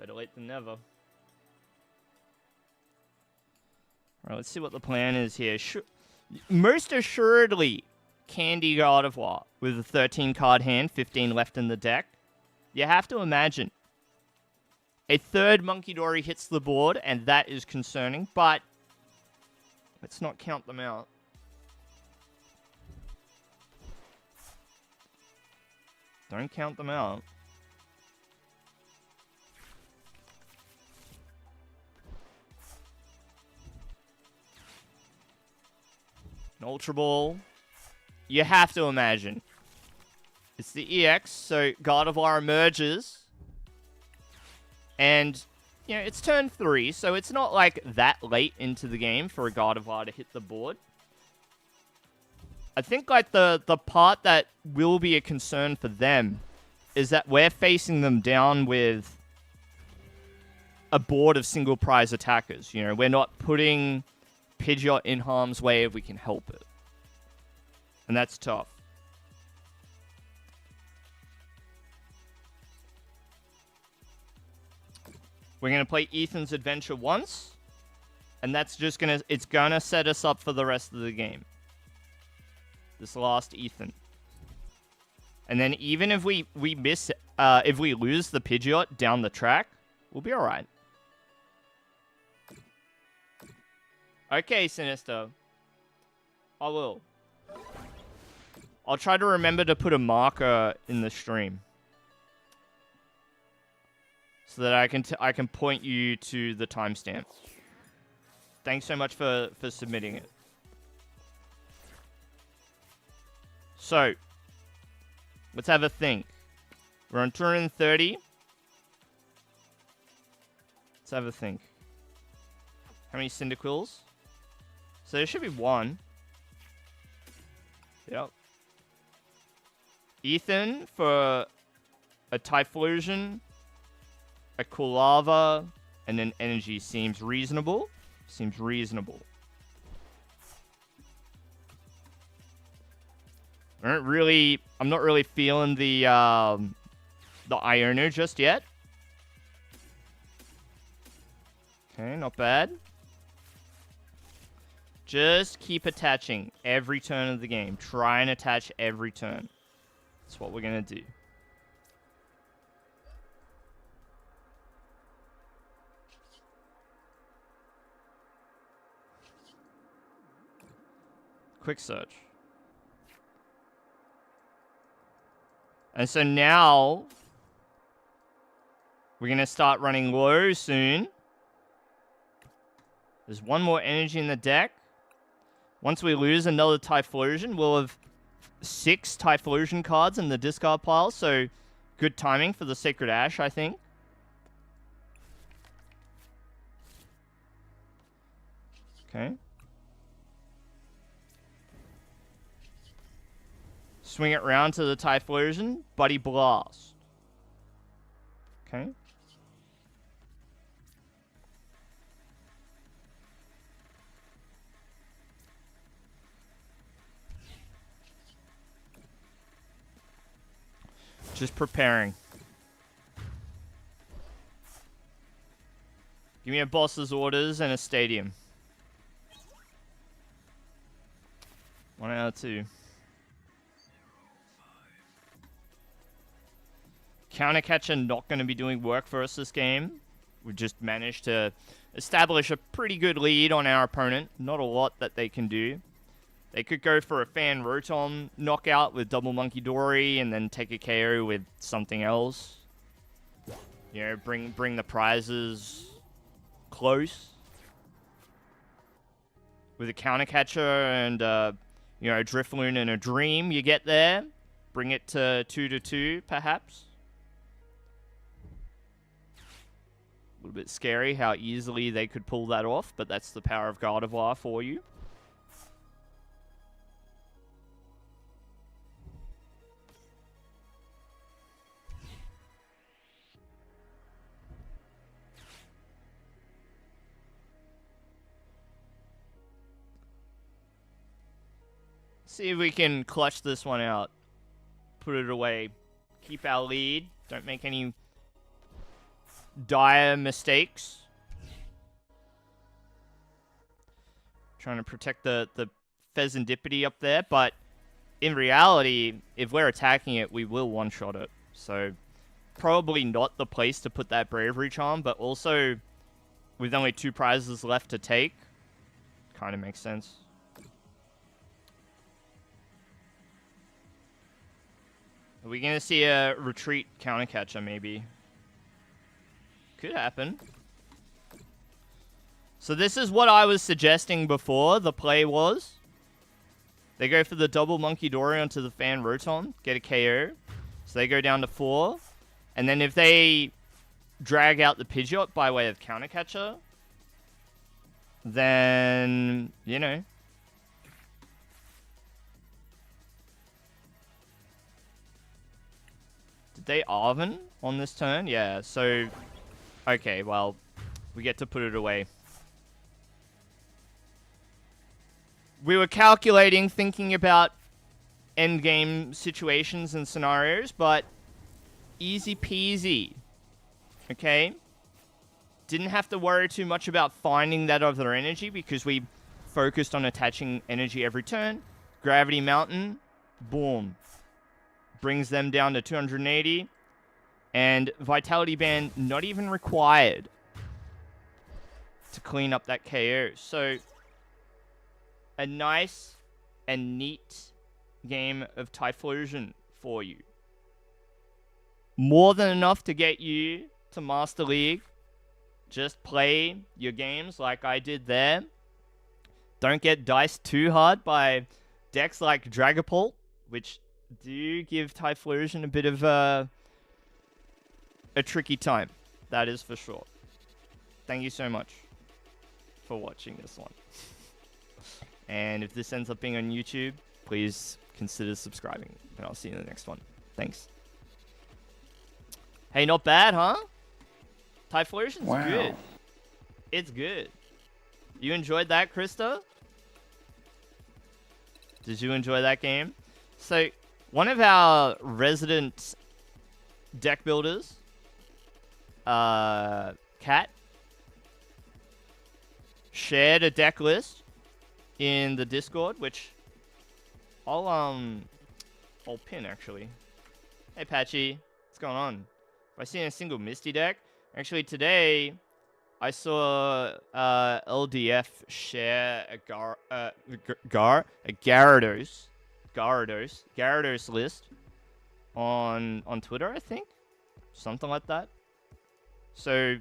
Better late than never. Alright, let's see what the plan is here. Most assuredly, Candy God of War with a 13-card hand, 15 left in the deck. You have to imagine. A third Monkey Dory hits the board, and that is concerning, but let's not count them out. Don't count them out. An Ultra Ball. You have to imagine. It's the EX, so God of War emerges. And, you know, it's turn 3, so it's not like that late into the game for a God of War to hit the board. I think, like, the part that will be a concern for them is that we're facing them down with a board of single prize attackers. You know, we're not putting Pidgeot in harm's way if we can help it. And that's tough. We're going to play Ethan's Adventure once. And that's just going to... It's going to set us up for the rest of the game. This last Ethan. And then even if we miss... if we lose the Pidgeot down the track, we'll be alright. Okay, Sinister. I will. I'll try to remember to put a marker in the stream. So that I can point you to the timestamp. Thanks so much for submitting it. So, let's have a think. We're on 230. Let's have a think. How many Cyndaquils? So there should be one. Yep. Ethan for a Typhlosion, a Kulava, and an Energy seems reasonable. Seems reasonable. I'm not really feeling the Iono just yet. Okay, not bad. Just keep attaching every turn of the game. Try and attach every turn. That's what we're going to do. Quick search. And so now we're going to start running low soon. There's one more energy in the deck. Once we lose another Typhlosion, we'll have 6 Typhlosion cards in the discard pile. So good timing for the Sacred Ash, I think. Okay. Swing it round to the Typhlosion. Buddy Blast. Okay. Just preparing. Give me a boss's orders and a stadium. 1 out of 2. Countercatcher not going to be doing work for us this game. We just managed to establish a pretty good lead on our opponent. Not a lot that they can do. They could go for a Fan Rotom knockout with double Monkey Dory and then take a KO with something else. You know, bring the prizes close. With a Countercatcher and, you know, a Drifloon and a Dream, you get there. Bring it to 2-2, perhaps. A little bit scary how easily they could pull that off, but that's the power of God of War for you. See if we can clutch this one out. Put it away. Keep our lead. Don't make any dire mistakes. Trying to protect the Pheasantipity up there, but in reality, if we're attacking it, we will one-shot it. So probably not the place to put that Bravery Charm, but also with only 2 prizes left to take, kind of makes sense. Are we going to see a retreat countercatcher, maybe? Could happen. So this is what I was suggesting before. The play was they go for the double Monkey Dory onto the Fan Rotom, get a KO. So they go down to 4. And then if they drag out the Pidgeot by way of countercatcher, then, you know. Did they Arven on this turn? Yeah, so, okay, well, we get to put it away. We were calculating, thinking about endgame situations and scenarios, but easy peasy. Okay? Didn't have to worry too much about finding that other energy because we focused on attaching energy every turn. Gravity Mountain, boom. Brings them down to 280. And Vitality Band not even required to clean up that KO. So a nice and neat game of Typhlosion for you. More than enough to get you to Master League. Just play your games like I did there. Don't get diced too hard by decks like Dragapult, which do give Typhlosion a bit of a tricky time. That is for sure. Thank you so much for watching this one. And if this ends up being on YouTube, please consider subscribing. And I'll see you in the next one. Thanks. Hey, not bad, huh? Typhlosion's good. It's good. You enjoyed that, Krista? Did you enjoy that game? So, one of our resident deck builders, Kat, shared a deck list in the Discord, which I'll pin actually. Hey Patchy, what's going on? Have I seen a single Misty deck? Actually today I saw LDF share a Gyarados list on Twitter, I think. Something like that. So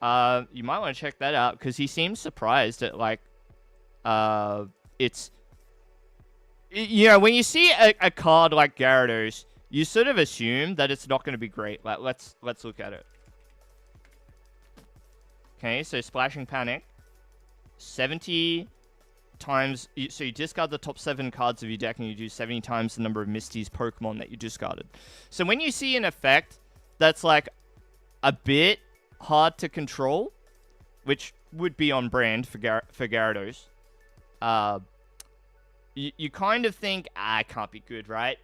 you might want to check that out because he seems surprised at like it's, you know, when you see a card like Gyarados, you sort of assume that it's not going to be great. Like let's look at it. Okay, so Splashing Panic, 70 times, so you discard the top 7 cards of your deck and you do 70 times the number of Misty's Pokemon that you discarded. So when you see an effect that's like a bit hard to control, which would be on brand for Gyarados, you kind of think, it can't be good, right?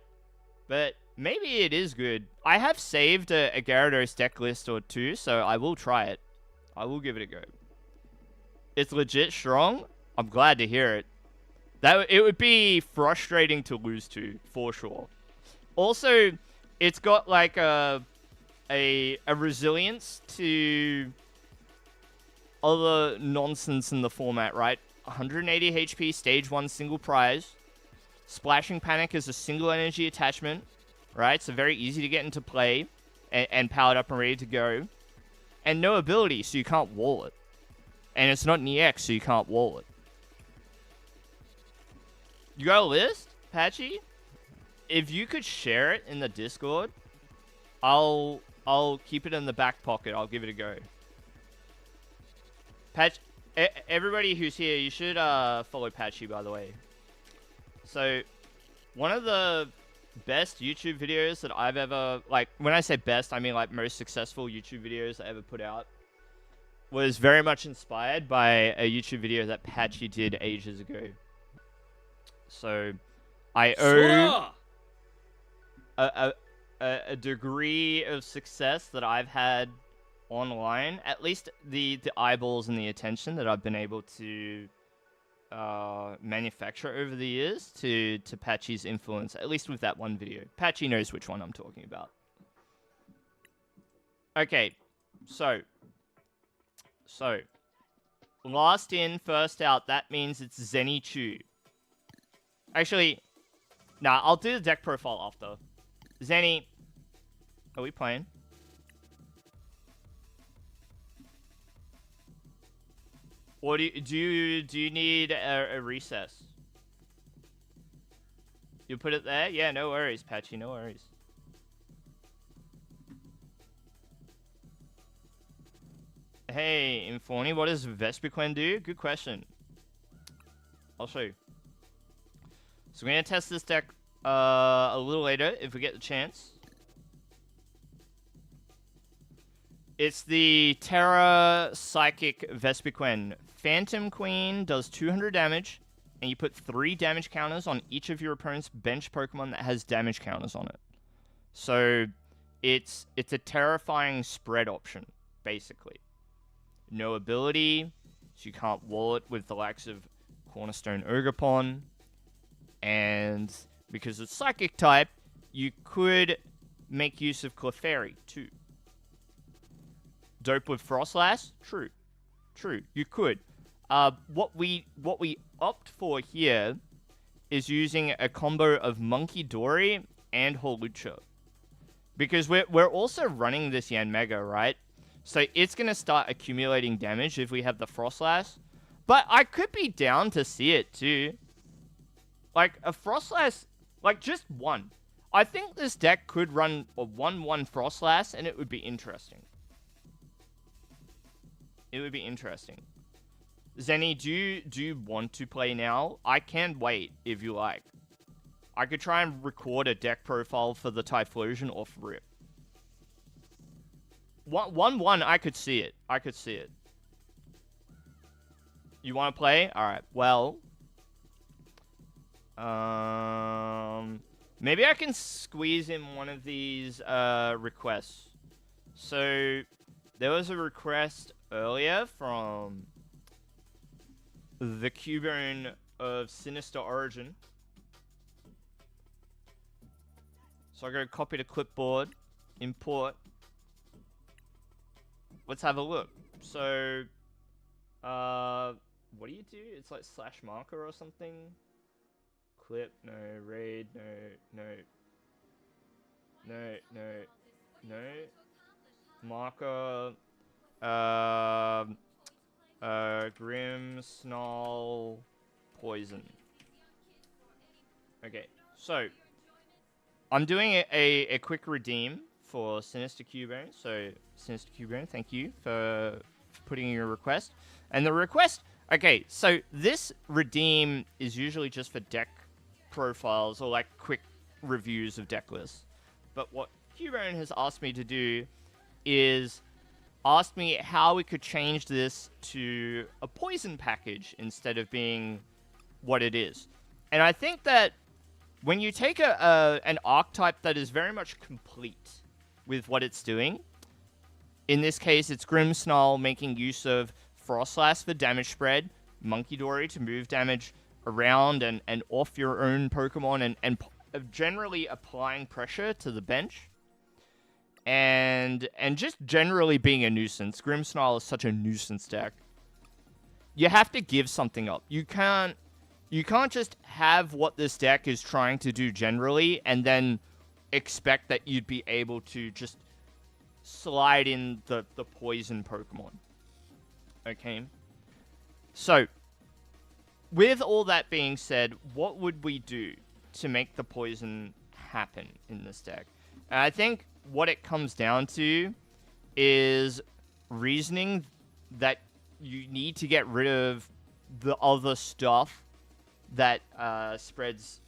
But maybe it is good. I have saved a Gyarados deck list or 2, so I will try it. I will give it a go. It's legit strong. I'm glad to hear it. It would be frustrating to lose to, for sure. Also, it's got like a resilience to other nonsense in the format, right? 180 HP, stage 1, single prize. Splashing Panic is a single energy attachment, right? So very easy to get into play and powered up and ready to go. And no ability, so you can't wall it. And it's not an EX, so you can't wall it. You got a list, Patchy? If you could share it in the Discord, I'll keep it in the back pocket. I'll give it a go. Everybody who's here, you should follow Patchy, by the way. So, one of the best YouTube videos that I've ever, like, when I say best, I mean, like, most successful YouTube videos I ever put out, was very much inspired by a YouTube video that Patchy did ages ago. So, I owe a degree of success that I've had online, at least the eyeballs and the attention that I've been able to manufacture over the years to Patchy's influence, at least with that one video. Patchy knows which one I'm talking about. Okay, so last in, first out, that means it's Zenny Chu. Actually, nah, I'll do the deck profile after. Zenny, are we playing? Or do you need a recess? You put it there? Yeah, no worries, Patchy, no worries. Hey, Inforni, what does Vespiquen do? Good question. I'll show you. So we're gonna test this deck a little later if we get the chance. It's the Terra Psychic Vespiquen. Phantom Queen does 200 damage, and you put 3 damage counters on each of your opponent's bench Pokemon that has damage counters on it. So it's a terrifying spread option, basically. No ability, so you can't wall it with the likes of Cornerstone Ogerpon. And because it's Psychic type, you could make use of Clefairy too. Dope with Frostlass? True. True, you could. What we opt for here is using a combo of Monkey Dory and Hawlucha. Because we're also running this Yanmega, right? So it's going to start accumulating damage if we have the Frostlass. But I could be down to see it too. Like, a Frostlass, like, just one. I think this deck could run a 1-1 Frostlass, and it would be interesting. It would be interesting. Zenny, do you want to play now? I can wait, if you like. I could try and record a deck profile for the Typhlosion off rip. 1-1, I could see it. I could see it. You want to play? Alright, well... maybe I can squeeze in one of these requests. So there was a request earlier from the Cubone of Sinister Origin. So I go copy to clipboard, import. Let's have a look. So what do you do? It's like slash marker or something. Clip, no, raid, no. Marker, Grim, Snarl, Poison. Okay, so I'm doing a quick redeem for Sinister Cubone. So Sinister Cubone, thank you for putting in your request. And the request, okay, so this redeem is usually just for deck profiles or like quick reviews of deck lists. But what Cubone has asked me to do is asked me how we could change this to a poison package instead of being what it is. And I think that when you take an archetype that is very much complete with what it's doing, in this case it's Grimmsnarl making use of Frostlass for damage spread, Monkey Dory to move damage around and off your own Pokemon and generally applying pressure to the bench. And just generally being a nuisance. Grimmsnarl is such a nuisance deck. You have to give something up. You can't just have what this deck is trying to do generally and then expect that you'd be able to just slide in the poison Pokemon. Okay? So, with all that being said, what would we do to make the poison happen in this deck? And I think what it comes down to is reasoning that you need to get rid of the other stuff that spreads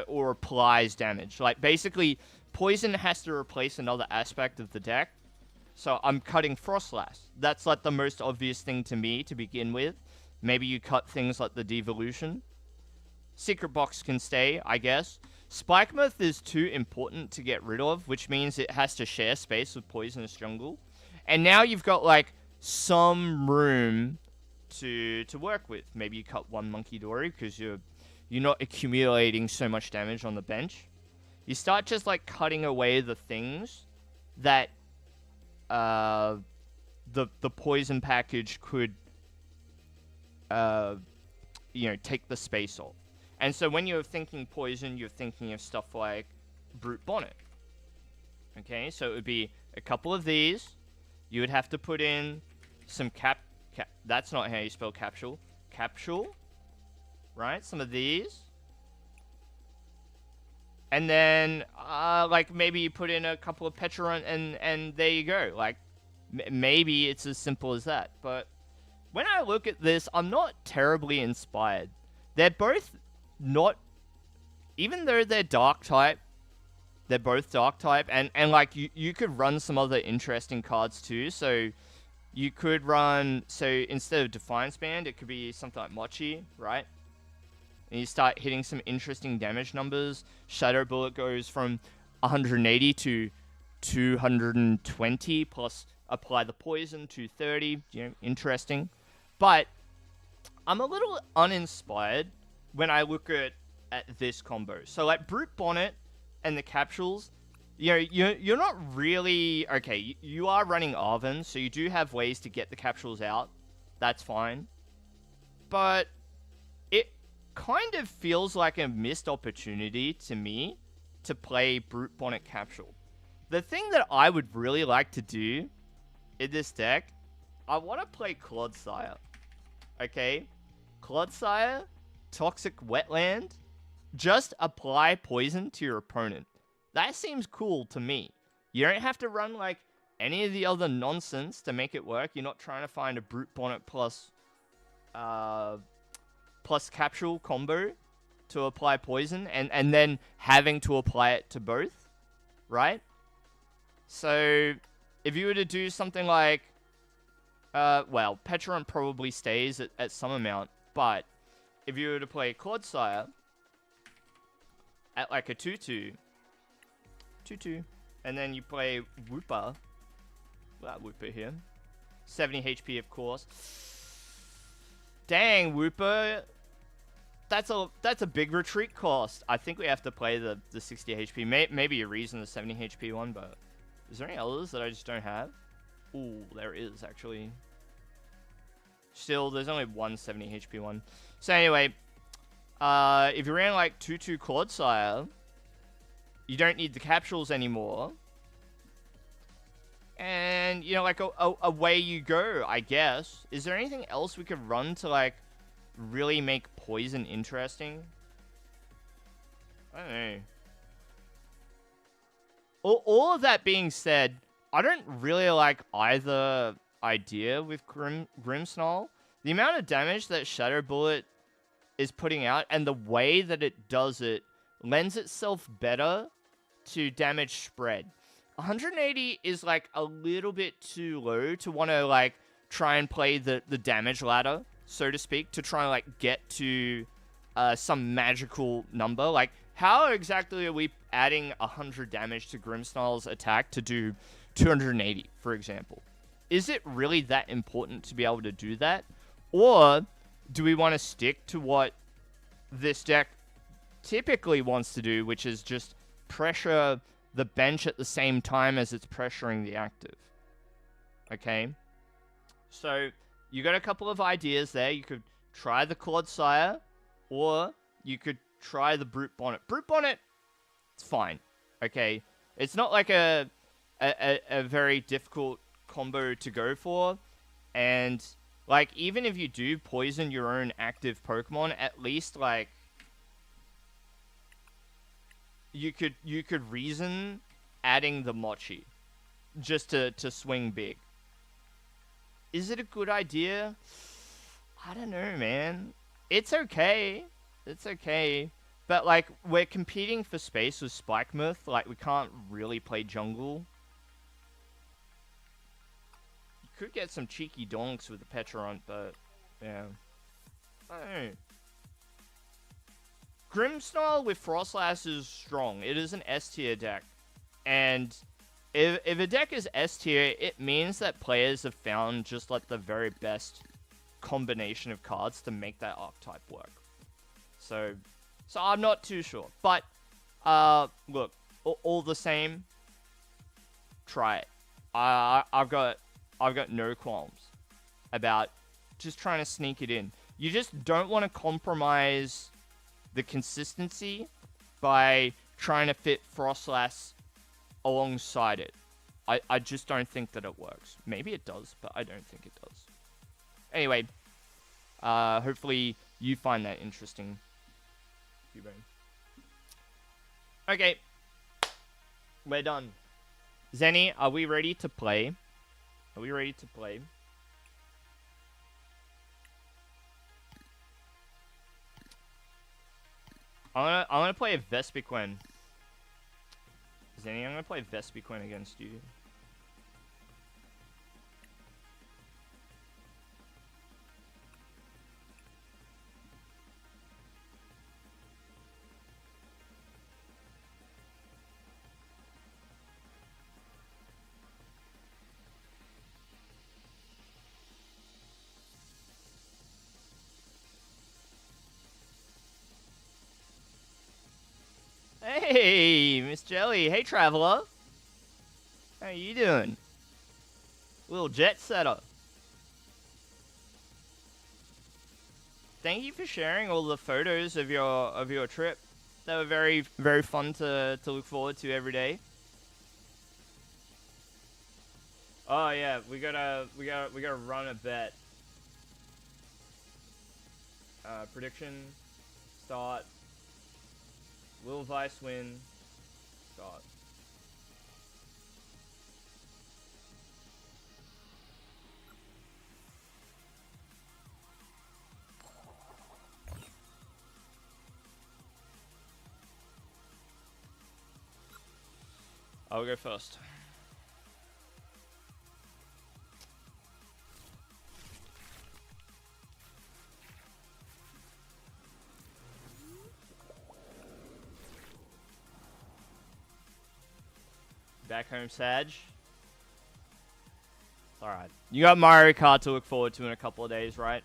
or applies damage. Like, basically, poison has to replace another aspect of the deck. So I'm cutting Frostlass. That's like the most obvious thing to me to begin with. Maybe you cut things like the Devolution. Secret Box can stay, I guess. Spikemuth is too important to get rid of, which means it has to share space with Poisonous Jungle. And now you've got, like, some room to work with. Maybe you cut one Monkey Dory because you're not accumulating so much damage on the bench. You start just, like, cutting away the things that the poison package could, take the space off. And so when you're thinking poison, you're thinking of stuff like Brute Bonnet. Okay, so it would be a couple of these. You would have to put in some that's not how you spell capsule. Capsule. Right? Some of these. And then, like, maybe you put in a couple of Petulant and there you go. Like, maybe it's as simple as that. But when I look at this, I'm not terribly inspired. They're both not... Even though they're Dark type, they're both Dark type. And like, you could run some other interesting cards too. So, you could run... So, instead of Defiance Band, it could be something like Mochi, right? And you start hitting some interesting damage numbers. Shadow Bullet goes from 180 to 220, plus apply the poison, 230. Interesting. But I'm a little uninspired when I look at this combo. So, like, Brute Bonnet and the capsules, you're not really... Okay, you are running Arven, so you do have ways to get the capsules out. That's fine. But it kind of feels like a missed opportunity to me to play Brute Bonnet Capsule. The thing that I would really like to do in this deck, I want to play Clodsire. Okay? Clodsire, Toxic Wetland, just apply poison to your opponent. That seems cool to me. You don't have to run, like, any of the other nonsense to make it work. You're not trying to find a Brute Bonnet plus capsule combo to apply poison and then having to apply it to both, right? So if you were to do something like, well, Petulant probably stays at some amount, but if you were to play Clodsire at like a 2-2, and then you play Wooper, that Wooper here, 70 HP of course. Dang, Wooper. That's a big retreat cost. I think we have to play the 60 HP. Maybe a reason the 70 HP one, but is there any others that I just don't have? Ooh, there is actually. Still, there's only one 70 HP one. So anyway, if you ran like 2-2 Clodsire, you don't need the capsules anymore. And, like away you go, I guess. Is there anything else we could run to, like, really make poison interesting? I don't know. All of that being said, I don't really like either idea with Grimmsnarl. The amount of damage that Shadow Bullet is putting out and the way that it does it lends itself better to damage spread. 180 is, like, a little bit too low to want to, like, try and play the damage ladder, so to speak, to try and, like, get to some magical number. Like, how exactly are we adding 100 damage to Grimmsnarl's attack to do 280, for example? Is it really that important to be able to do that? Or do we want to stick to what this deck typically wants to do, which is just pressure the bench at the same time as it's pressuring the active? Okay? So, you got a couple of ideas there. You could try the Clodsire, or you could try the Brute Bonnet. Brute Bonnet, it's fine. Okay? It's not like a very difficult combo to go for. And, like, even if you do poison your own active Pokemon, at least, like, you could reason adding the Mochi just to swing big. Is it a good idea? I don't know, man. It's okay. It's okay. But, like, we're competing for space with Spikemouth. Like, we can't really play jungle. You could get some cheeky donks with the Petulant, but, yeah. I don't know. Grimmsnarl with Frostlass is strong. It is an S tier deck. And If a deck is S tier, it means that players have found just like the very best combination of cards to make that archetype work. So I'm not too sure. But look, all the same, try it. I've got no qualms about just trying to sneak it in. You just don't want to compromise the consistency by trying to fit Frostlass alongside it. I just don't think that it works. Maybe it does, but I don't think it does. Anyway, hopefully you find that interesting. Okay, we're done. Zenny, are we ready to play? Are we ready to play? I'm gonna play a Vespiquen. Zenny, I'm gonna play Vespiquen against you. Hey, Miss Jelly. Hey, Traveler. How you doing? Little jet setter. Thank you for sharing all the photos of your trip. They were very, very fun to look forward to every day. Oh yeah, we gotta run a bet. Prediction. Start. Will Vice win? Start. I'll go first. Back home, Sag. Alright. You got Mario Kart to look forward to in a couple of days, right?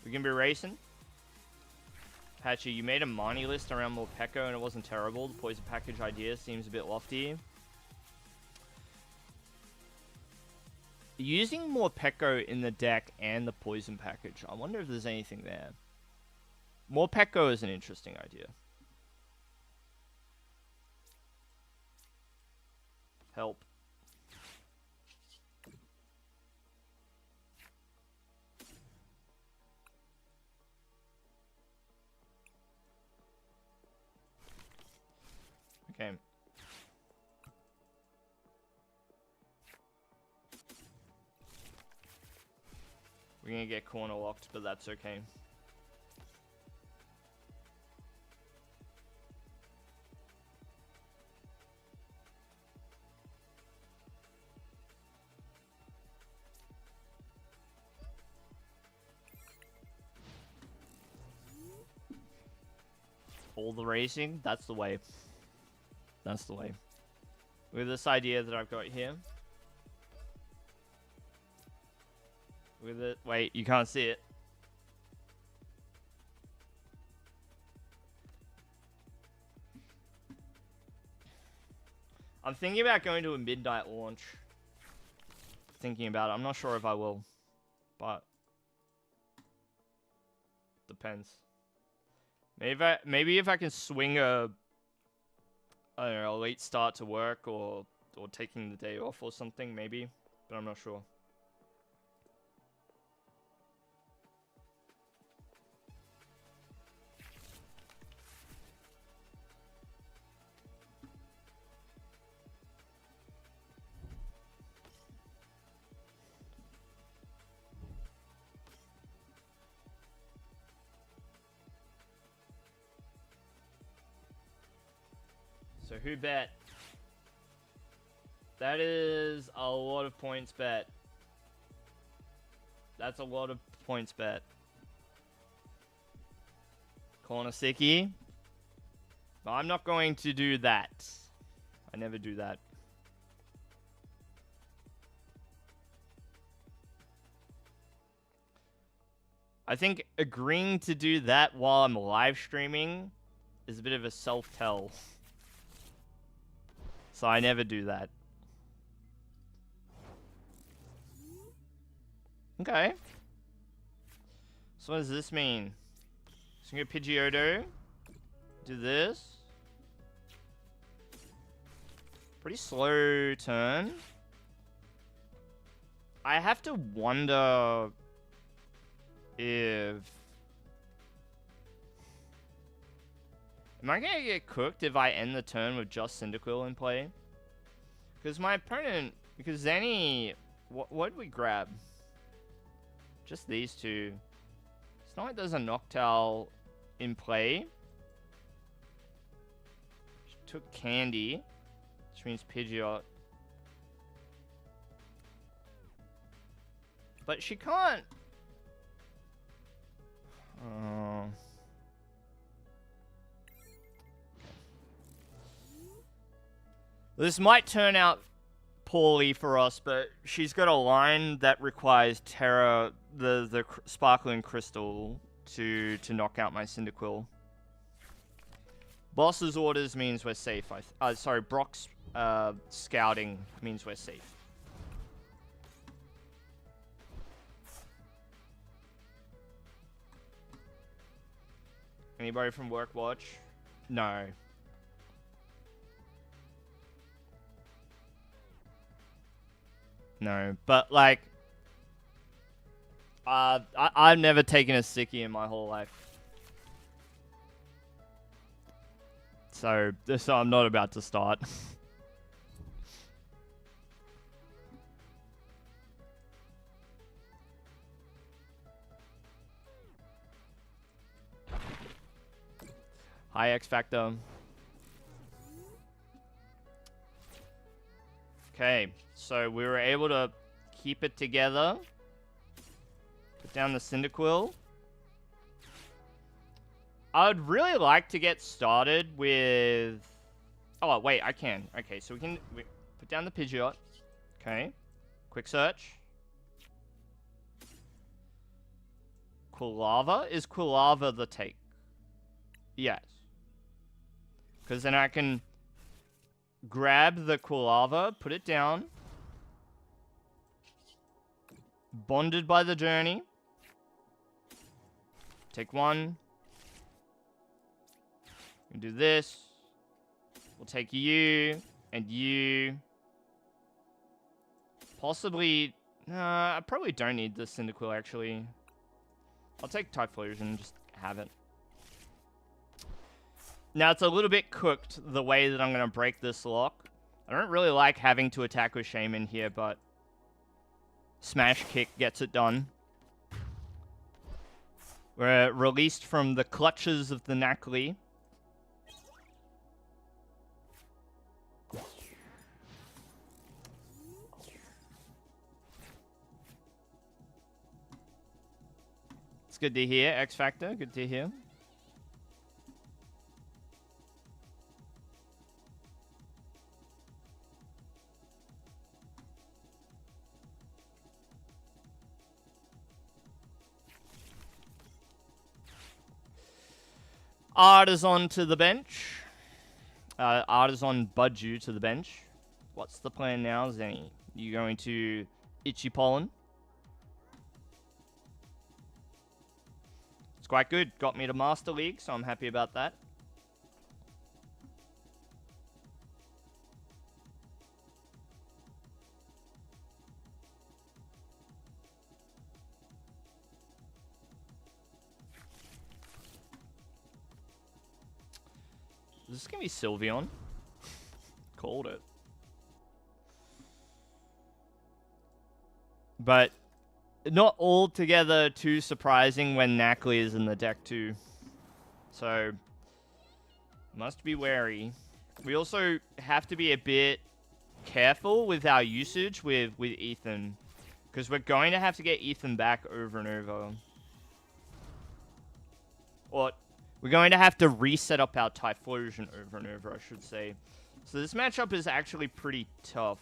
We can be racing. Patchy, you made a Marnie list around Morpeko and it wasn't terrible. The poison package idea seems a bit lofty. Using Morpeko in the deck and the poison package. I wonder if there's anything there. Morpeko is an interesting idea. Help. Okay. We're gonna get corner locked, but that's okay. All the racing, that's the way. That's the way. With this idea that I've got here. With it, wait, you can't see it. I'm thinking about going to a midnight launch. Thinking about it. I'm not sure if I will. But depends. Maybe if I can swing a I don't know, a late start to work or taking the day off or something, maybe. But I'm not sure. So who bet? That is a lot of points bet. That's a lot of points bet. Kornosicki. I'm not going to do that. I never do that. I think agreeing to do that while I'm live streaming is a bit of a self-tell. So I never do that. Okay. So what does this mean? So I'm gonna Pidgeotto. Do this. Pretty slow turn. I have to wonder if... Am I gonna get cooked if I end the turn with just Cyndaquil in play? Because my opponent... Because Zenny... What did we grab? Just these two. It's not like there's a Noctowl in play. She took Candy, which means Pidgeot. But she can't... This might turn out poorly for us, but she's got a line that requires Terra, the Sparkling Crystal, to knock out my Cyndaquil. Boss's orders means we're safe. Sorry, Brock's scouting means we're safe. Anybody from work watch? No. No, but like, I've never taken a sickie in my whole life. So I'm not about to start. Hi, X Factor. Okay, so we were able to keep it together. Put down the Cyndaquil. I would really like to get started with... Oh, wait, I can. Okay, so we put down the Pidgeot. Okay. Quick search. Quilava? Is Quilava the take? Yes. Because then I can grab the Quilava, put it down. Bonded by the journey. Take one. We do this. We'll take you and you. Possibly... Nah, I probably don't need the Cyndaquil, actually. I'll take Typhlosion, just have it. Now, it's a little bit cooked, the way that I'm going to break this lock. I don't really like having to attack with Shaman here, but... Smash Kick gets it done. We're released from the clutches of the Nacli. It's good to hear, X Factor. Good to hear. Artisan to the bench. Artisan Budju to the bench. What's the plan now, Zenny? You going to Itchy Pollen? It's quite good. Got me to Master League, so I'm happy about that. Is this gonna be Sylveon? Called it. But not altogether too surprising when Nacli is in the deck too. So must be wary. We also have to be a bit careful with our usage with Ethan, because we're going to have to get Ethan back over and over. Or we're going to have to reset up our Typhlosion over and over, I should say. So this matchup is actually pretty tough.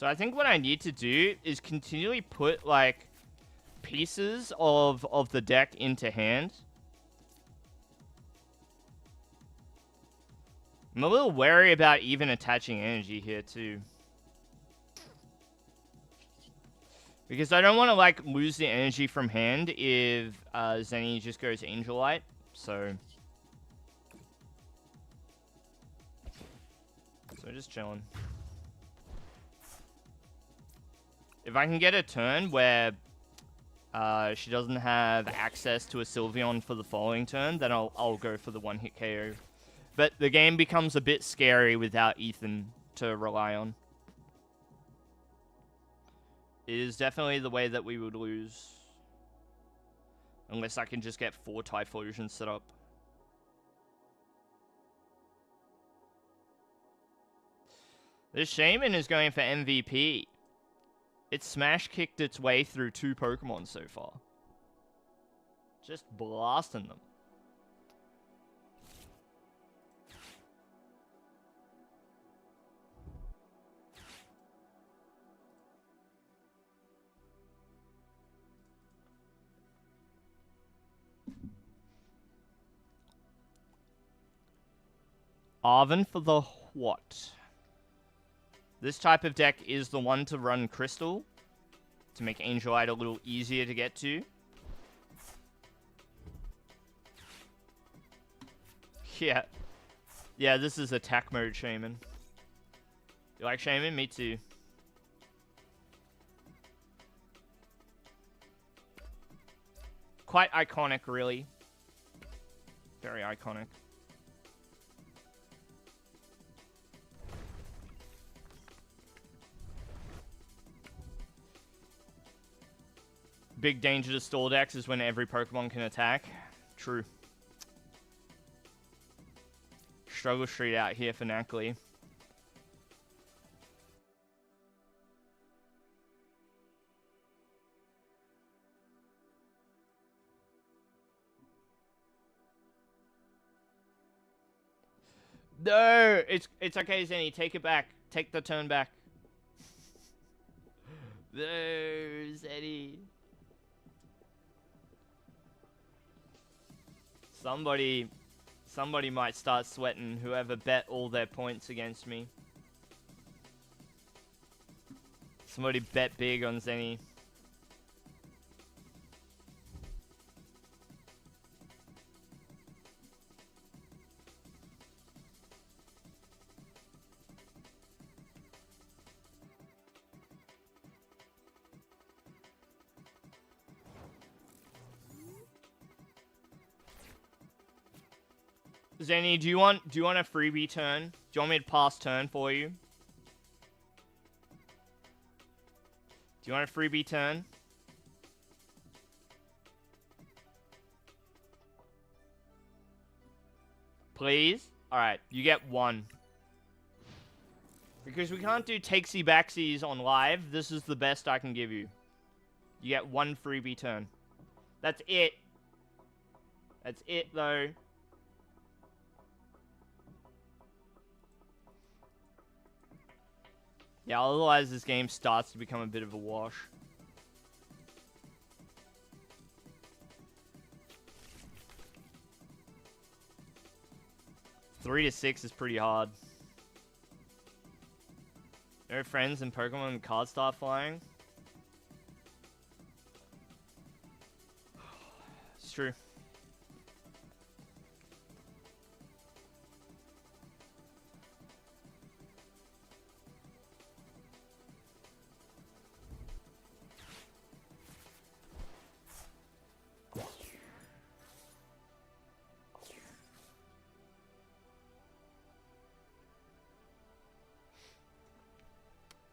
So I think what I need to do is continually put, like, pieces of the deck into hand. I'm a little wary about even attaching energy here, too. Because I don't want to, like, lose the energy from hand if Zenny just goes Angel Light. So just chilling. If I can get a turn where she doesn't have access to a Sylveon for the following turn, then I'll go for the one-hit KO. But the game becomes a bit scary without Ethan to rely on. It is definitely the way that we would lose. Unless I can just get 4 Typhlosions set up. This Shaman is going for MVP. It smash-kicked its way through 2 Pokemon so far. Just blasting them. Arven for the what? This type of deck is the one to run Crystal, to make Angel Light a little easier to get to. Yeah. Yeah, this is attack mode Shaman. You like Shaman? Me too. Quite iconic, really. Very iconic. Big danger to stall decks is when every Pokemon can attack. True. Struggle Street out here for Nackley. No! It's okay, Zenny. Take it back. Take the turn back. No, Zenny. Somebody might start sweating, whoever bet all their points against me. Somebody bet big on Zenny. Zenny, do you want a freebie turn? Do you want me to pass turn for you? Do you want a freebie turn? Please? Alright, you get 1. Because we can't do takesy backsies on live, this is the best I can give you. You get 1 freebie turn. That's it. That's it, though. Yeah, otherwise this game starts to become a bit of a wash. Three to 6 is pretty hard. No friends in Pokemon and cards start flying. It's true.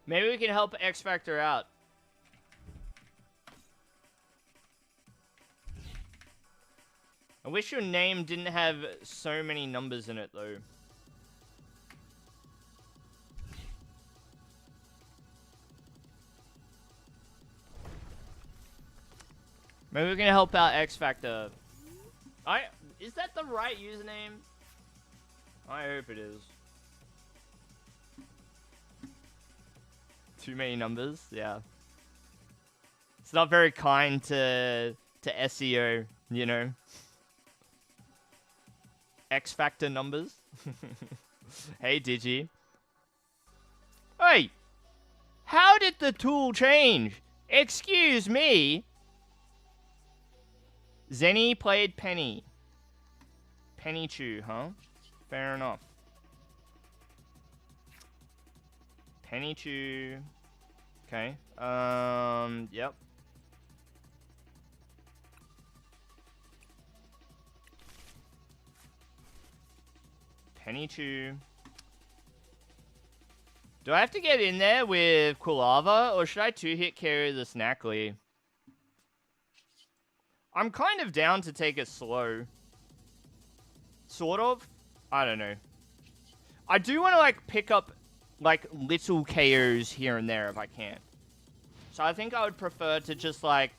Maybe we can help X Factor out. I wish your name didn't have so many numbers in it, though. Maybe we can help out X Factor. Is that the right username? I hope it is. Too many numbers, yeah. It's not very kind to SEO, you know. X Factor numbers. Hey, Digi. Hey! How did the tool change? Excuse me. Zenny played Penny. Penny Chew, huh? Fair enough. Penny Chew. Okay. Yep. Penny Chew. Do I have to get in there with Quilava, or should I two-hit carry the Snackly? I'm kind of down to take it slow. Sort of? I don't know. I do want to, like, pick up, like, little KOs here and there if I can. So I think I would prefer to just, like,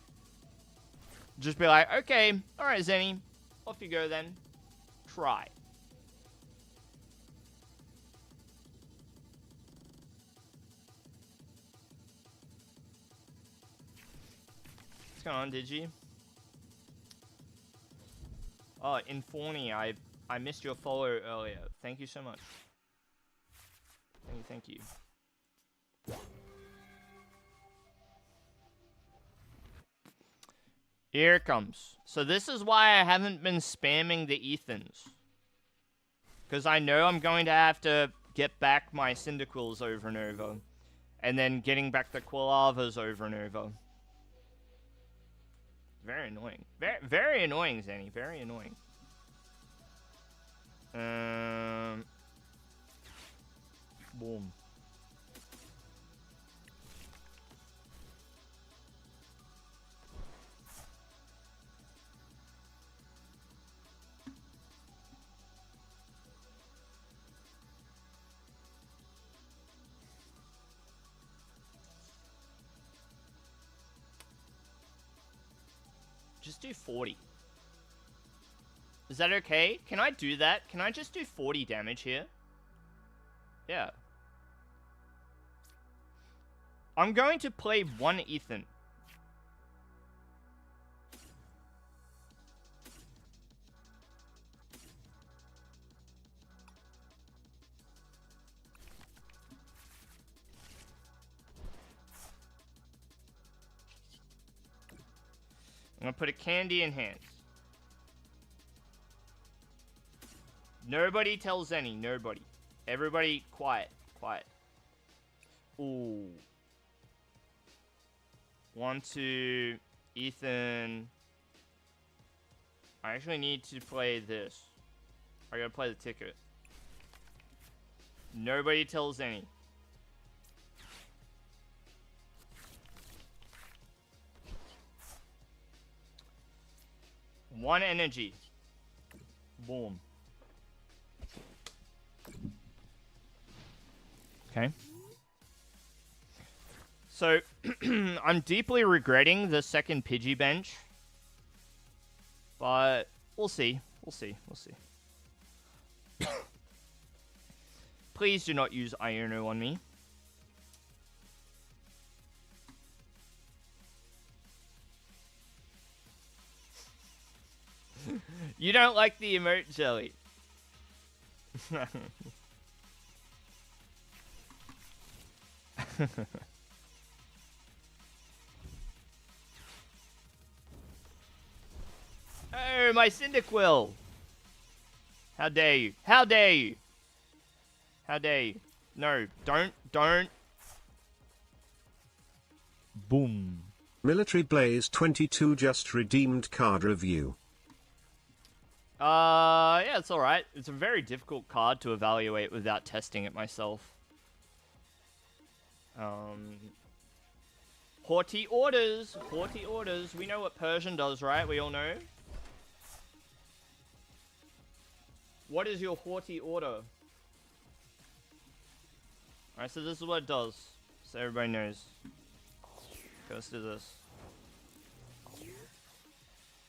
just be like, okay, alright, Zenny, off you go then. Try. What's going on, Digi? Oh, Inforni, I missed your follow earlier. Thank you so much. Thank you. Here it comes. So this is why I haven't been spamming the Ethans. Because I know I'm going to have to get back my Cyndaquils over and over. And then getting back the Quilavas over and over. Very annoying. Very annoying, Zenny. Very annoying. Boom. Just do 40. Is that okay? Can I do that? Can I just do 40 damage here? Yeah. I'm going to play one Ethan. I'm gonna put a candy in hands. Nobody tells any. Nobody. Everybody quiet. Quiet. Ooh. 1, 2, Ethan. I actually need to play this. I gotta play the ticket. Nobody tells any. One energy. Boom. Okay. So, I'm deeply regretting the second Pidgey bench. But, we'll see. We'll see. We'll see. Please do not use Iono on me. You don't like the emote, Jelly. Oh, my Cyndaquil! How dare you? How dare you? How dare you? No, don't. Boom. Military Blaze 22 just redeemed card review. Yeah, it's alright. It's a very difficult card to evaluate without testing it myself. Haughty orders. Haughty orders. We know what Persian does, right? We all know. What is your haughty order? Alright, so this is what it does. So everybody knows. Okay, let's do this.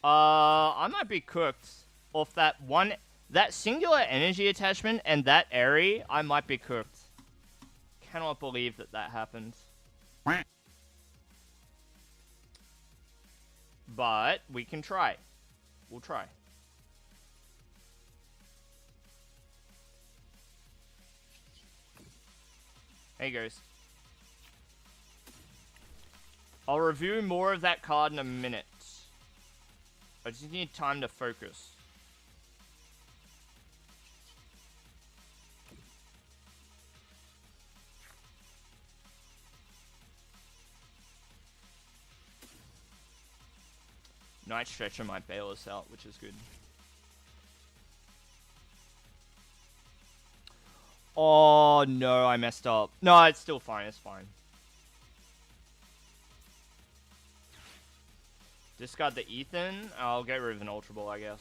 I might be cooked off that one, that singular energy attachment and that Airy. I might be cooked. Cannot believe that that happened. But we can try. We'll try. There he goes. I'll review more of that card in a minute. I just need time to focus. Night Stretcher might bail us out, which is good. Oh, no, I messed up. No, it's still fine. It's fine. Discard the Ethan. I'll get rid of an Ultra Ball, I guess.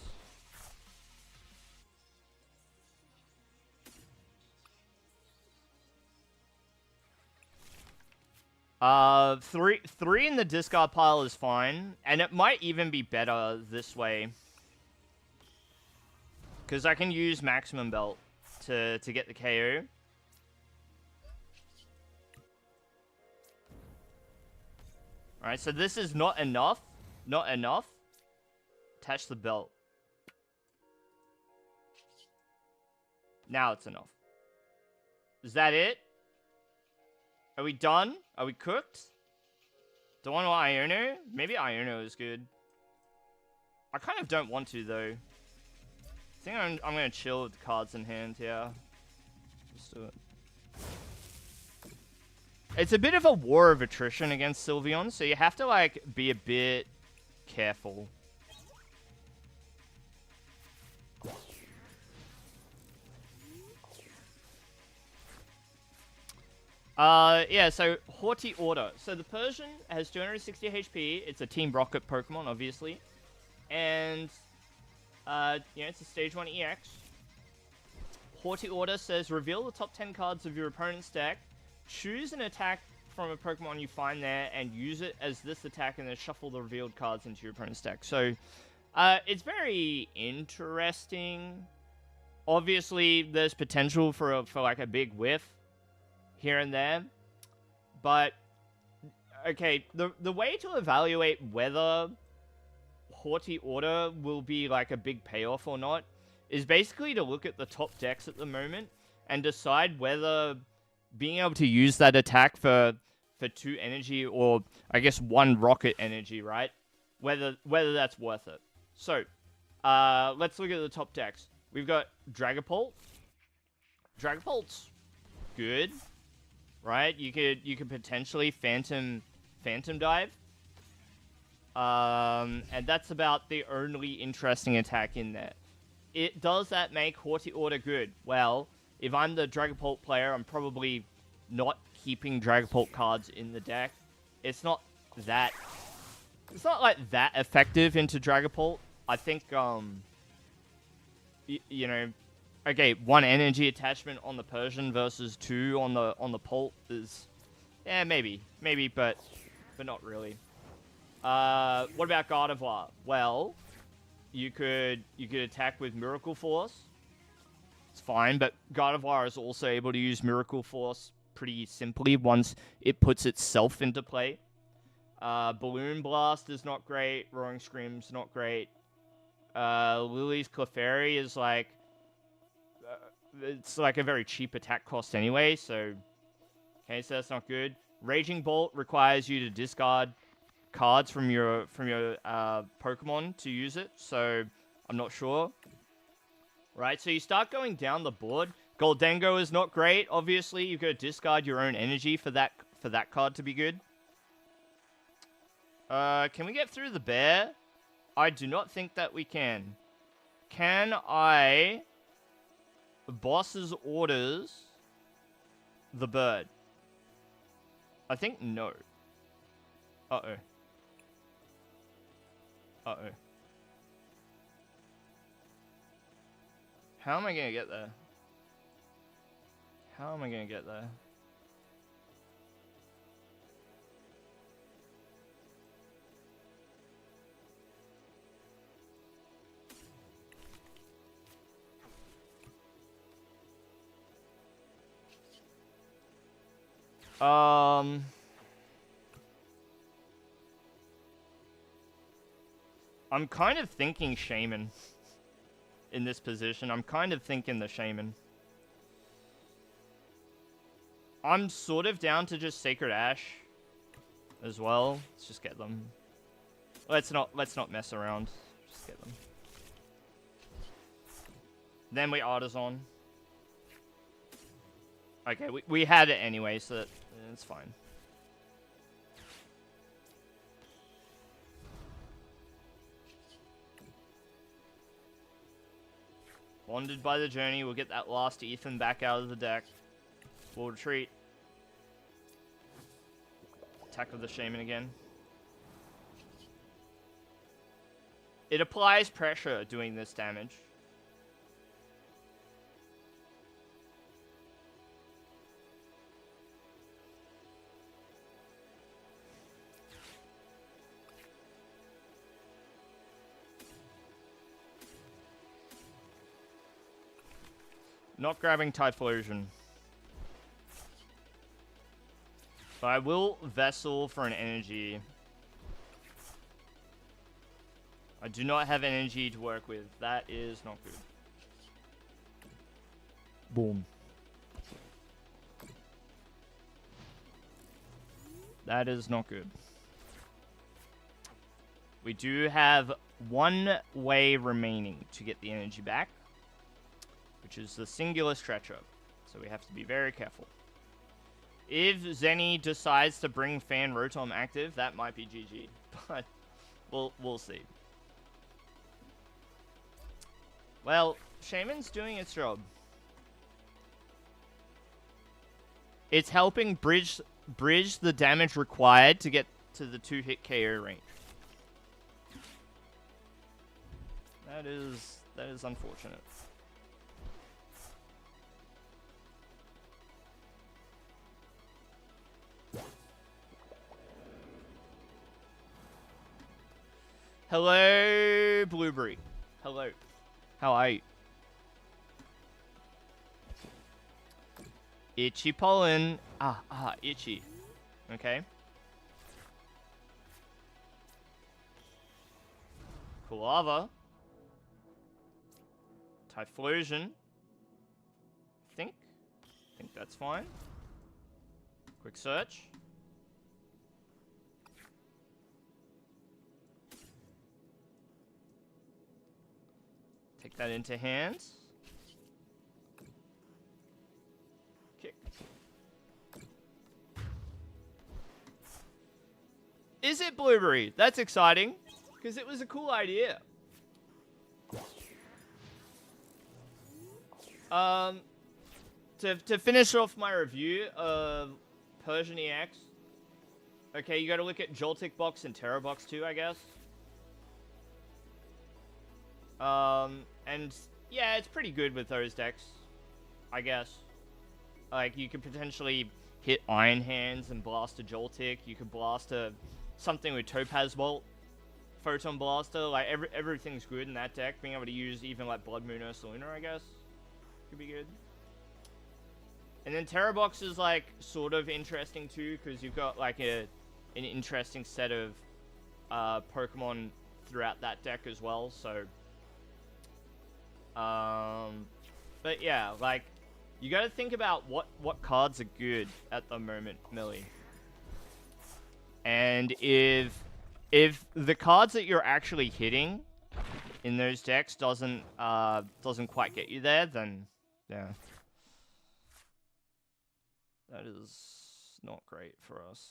Three in the discard pile is fine, and it might even be better this way, because I can use Maximum Belt to get the KO. Alright, so this is not enough. Not enough. Attach the belt. Now it's enough. Is that it? Are we done? Are we cooked? Do I want Iono? Maybe Iono is good. I kind of don't want to, though. I think I'm going to chill with the cards in hand, yeah. Let's do it. It's a bit of a war of attrition against Sylveon, so you have to, like, be a bit careful. Yeah, so Haughty Order. So the Persian has 260 HP. It's a Team Rocket Pokemon, obviously. And, it's a Stage 1 EX. Haughty Order says, reveal the top 10 cards of your opponent's deck. Choose an attack from a Pokemon you find there and use it as this attack, and then shuffle the revealed cards into your opponent's deck. So, it's very interesting. Obviously, there's potential for like a big whiff here and there. But, okay, the way to evaluate whether Haughty Order will be like a big payoff or not is basically to look at the top decks at the moment and decide whether being able to use that attack for 2 energy, or I guess 1 rocket energy, right? Whether that's worth it. So, let's look at the top decks. We've got Dragapult. Dragapult's good, right? You could potentially Phantom Dive. And that's about the only interesting attack in there. Does that make Haughty Order good? Well, if I'm the Dragapult player, I'm probably not keeping Dragapult cards in the deck. It's not like that effective into Dragapult. I think, okay, 1 energy attachment on the Persian versus 2 on the Pult is, yeah, maybe, but not really. What about Gardevoir? Well, you could attack with Miracle Force. It's fine, but Gardevoir is also able to use Miracle Force pretty simply once it puts itself into play. Balloon Blast is not great. Roaring Scream's not great. Lily's Clefairy is like, it's like a very cheap attack cost anyway, so okay, so that's not good. Raging Bolt requires you to discard cards from your Pokemon to use it, so I'm not sure. Right, so you start going down the board. Goldengo is not great. Obviously, you've got to discard your own energy for that card to be good. Can we get through the bear? I do not think that we can. Can I boss's orders the bird? I think no. Uh-oh. Uh-oh. How am I gonna get there? How am I gonna get there? I'm kind of thinking Shaman in this position. I'm kind of thinking the Shaman. I'm sort of down to just Sacred Ash as well. Let's just get them. Let's not mess around. Just get them. Then we Artisan. Okay, we had it anyway, so it's fine. Bonded by the Journey, we'll get that last Ethan back out of the deck. We'll retreat. Attack of the Shaman again. It applies pressure doing this damage. Not grabbing Typhlosion. But I will Vessel for an energy. I do not have energy to work with. That is not good. Boom. That is not good. We do have one way remaining to get the energy back, which is the Singular Stretcher. So we have to be very careful. If Zenny decides to bring Fan Rotom active, that might be GG. But we'll see. Well, Shaman's doing its job. It's helping bridge the damage required to get to the 2-hit KO range. That is unfortunate. Hello, Blueberry. Hello. How are you? Itchy pollen. Itchy. Okay. Kulava. Typhlosion. Think that's fine. Quick search. Take that into hand. Kick. Is it Blueberry? That's exciting, because it was a cool idea. To finish off my review of Persian EX, okay, you gotta look at Joltik Box and Terra Box too, I guess. And yeah, it's pretty good with those decks, I guess. Like, you could potentially hit Iron Hands and blast a Joltik. You could blast something with Topaz Bolt, Photon Blaster. Like, everything's good in that deck. Being able to use even like Blood Moon Ursaluna, I guess, could be good. And then Terra Box is like sort of interesting too, because you've got like an interesting set of Pokemon throughout that deck as well. So, but yeah, like, you got to think about what cards are good at the moment, Millie. And if the cards that you're actually hitting in those decks doesn't quite get you there, then yeah, that is not great for us.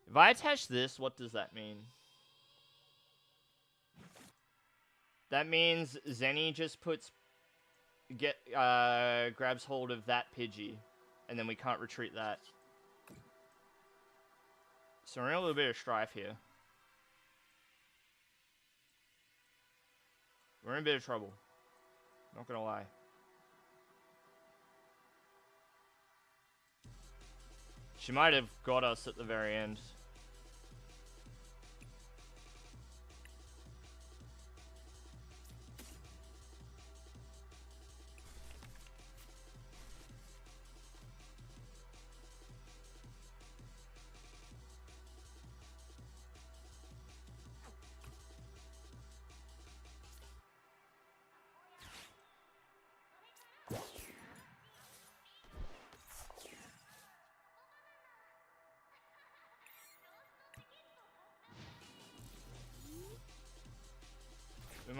If I attach this, what does that mean? That means Zenny just grabs hold of that Pidgey, and then we can't retreat that. So we're in a little bit of strife here. We're in a bit of trouble. Not gonna lie. She might have got us at the very end.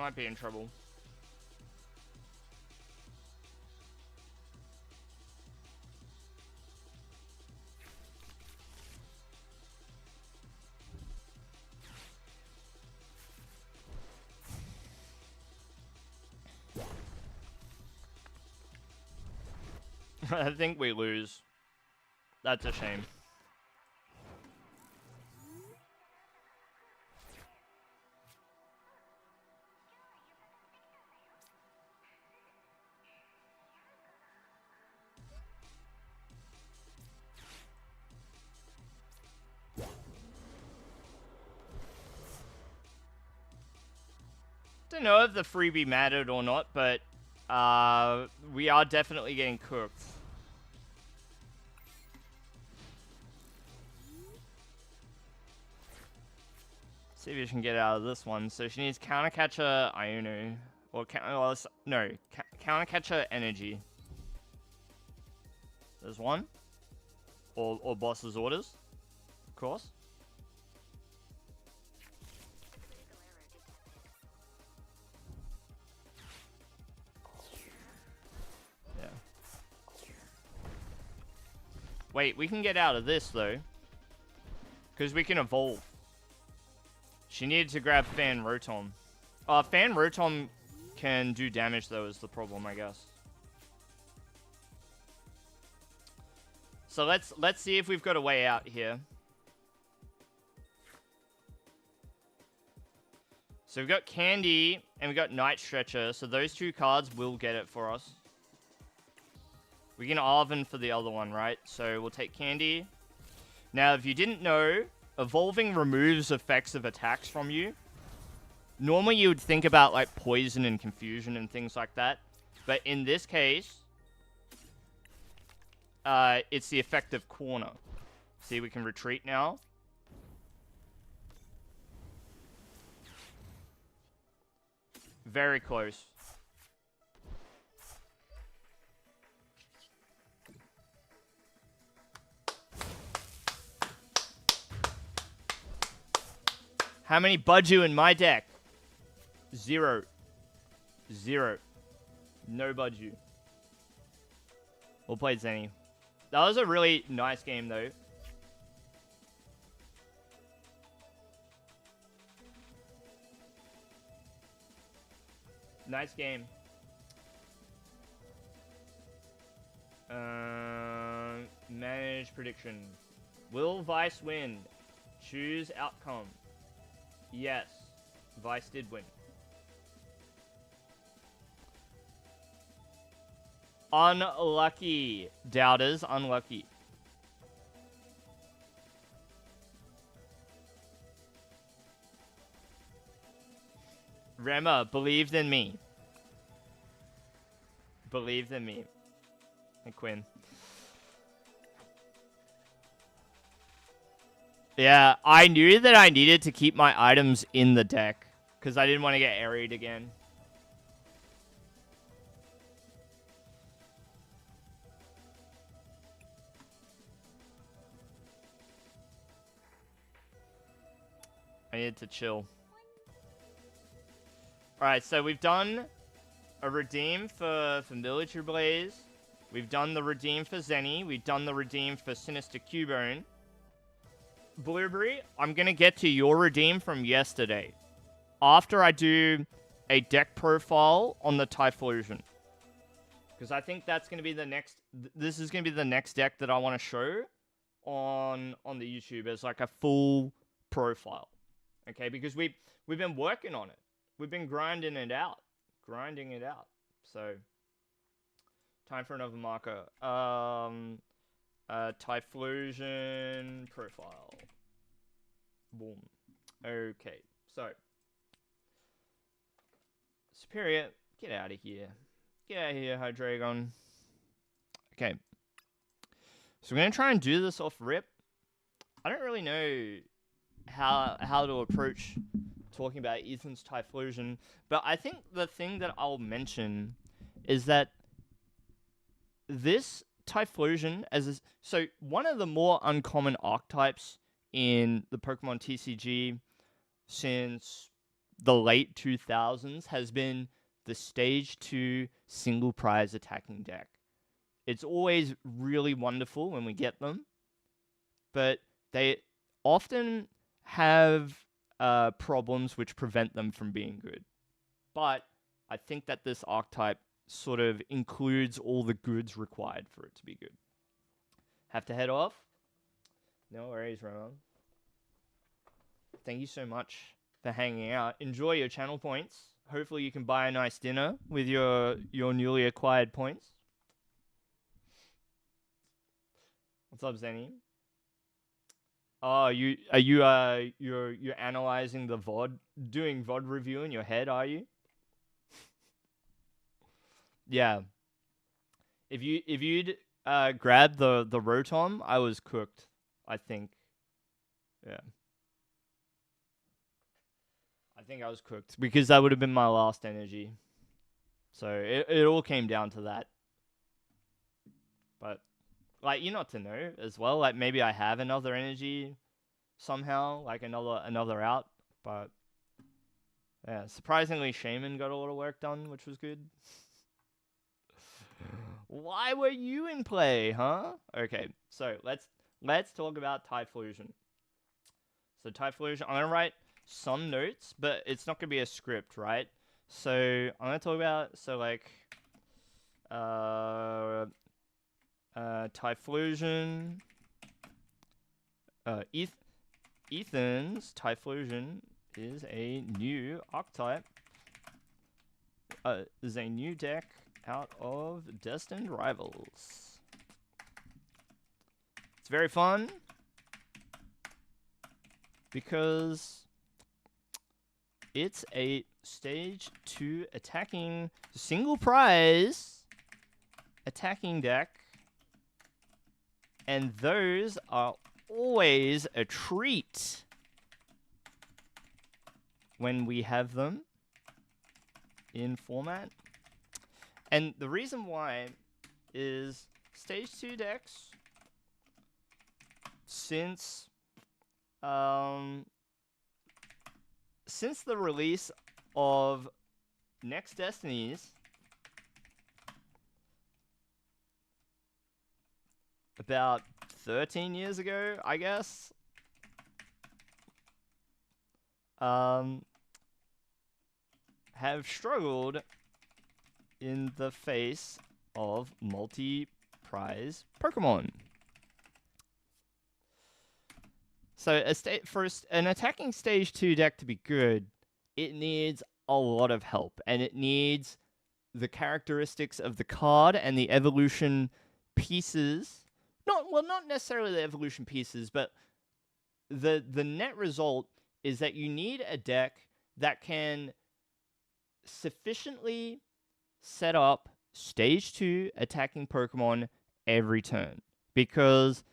might be in trouble. I think we lose. That's a shame. Don't know if the freebie mattered or not, but we are definitely getting cooked. See if we can get out of this one. So she needs counter catcher Iono. Or counter catcher energy. There's one. Or boss's orders. Of course. Yeah. Wait, we can get out of this though. Because we can evolve. She needed to grab Fan Rotom. Fan Rotom can do damage though is the problem, I guess. So let's see if we've got a way out here. So we've got Candy and we've got Night Stretcher, so those two cards will get it for us. We can Arven for the other one, right? So we'll take Candy. Now, if you didn't know, evolving removes effects of attacks from you. Normally you would think about like poison and confusion and things like that. But in this case, it's the effect of corner. See, we can retreat now. Very close. How many Budju in my deck? 0. 0. No Budju. We'll play Zenny. That was a really nice game, though. Nice game. Manage prediction. Will Vice win? Choose outcome. Yes. Vice did win. Unlucky. Doubters, unlucky. Rema, believed in me. Believed in me. And Quinn. Yeah, I knew that I needed to keep my items in the deck. Because I didn't want to get airied again. I needed to chill. Alright, so we've done a redeem for Military Blaze. We've done the redeem for Zenny. We've done the redeem for Sinister Cubone. Blueberry, I'm going to get to your redeem from yesterday. After I do a deck profile on the Typhlosion. Because I think that's going to be the next... This is going to be the next deck that I want to show on the YouTube as like a full profile. Okay, because we've been working on it. We've been grinding it out. Grinding it out. So, time for another marker. Typhlosion profile. Boom. Okay, so. Superior, get out of here. Get out of here, Hydreigon. Okay. So we're going to try and do this off rip. I don't really know how to approach talking about Ethan's Typhlosion, but I think the thing that I'll mention is that this Typhlosion so one of the more uncommon archetypes in the Pokemon TCG since the late 2000s has been the stage 2 single prize attacking deck. It's always really wonderful when we get them, but they often have problems which prevent them from being good. But I think that this archetype sort of includes all the goods required for it to be good. Have to head off? No worries, Roman. Thank you so much for hanging out. Enjoy your channel points. Hopefully you can buy a nice dinner with your newly acquired points. What's up, Zenny? Oh, you're analyzing the VOD, doing VOD review in your head, are you? Yeah. If you'd grabbed the Rotom, I was cooked, I think. Yeah. I think I was cooked because that would have been my last energy. So it all came down to that. But like, you're not to know as well. Like, maybe I have another energy somehow, like another out. But yeah, surprisingly, Shaman got a lot of work done, which was good. Why were you in play, huh? Okay, so let's talk about Typhlosion. So Typhlosion, I'm gonna write some notes, but it's not gonna be a script, right? So I'm gonna talk about Typhlosion, Ethan's Typhlosion is a new archetype. Is a new deck out of Destined Rivals. It's very fun because it's a stage 2 attacking single prize attacking deck, and those are always a treat when we have them in format. And the reason why is stage 2 decks, since the release of Next Destinies about 13 years ago, I guess, have struggled in the face of multi-prize Pokemon. So for an attacking stage 2 deck to be good, it needs a lot of help, and it needs the characteristics of the card and the evolution pieces. Not necessarily the evolution pieces, but the net result is that you need a deck that can sufficiently set up stage 2 attacking Pokemon every turn. Because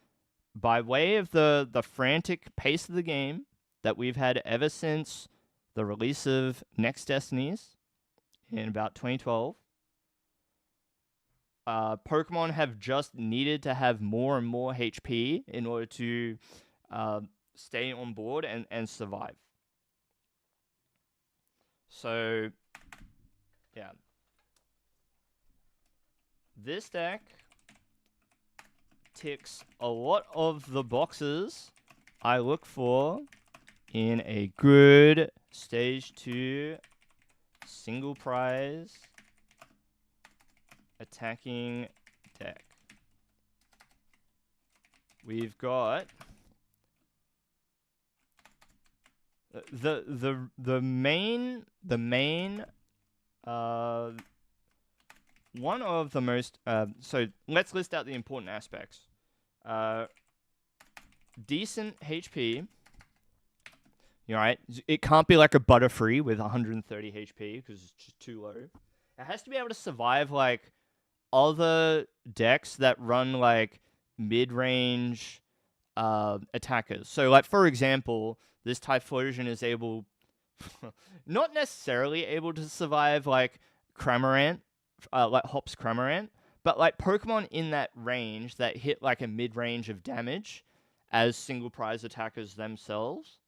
by way of the frantic pace of the game that we've had ever since the release of Next Destinies in about 2012, Pokemon have just needed to have more and more HP in order to stay on board and survive. So, yeah. This deck ticks a lot of the boxes I look for in a good stage 2 single prize attacking deck. We've got the main one of the most so let's list out the important aspects. Decent HP. You know, right? It can't be like a Butterfree with 130 HP because it's just too low. It has to be able to survive like other decks that run like mid-range attackers. So like, for example, this Typhlosion is able not necessarily able to survive like Cramorant, like Hop's Cramorant, but like Pokemon in that range that hit like a mid-range of damage as single prize attackers themselves.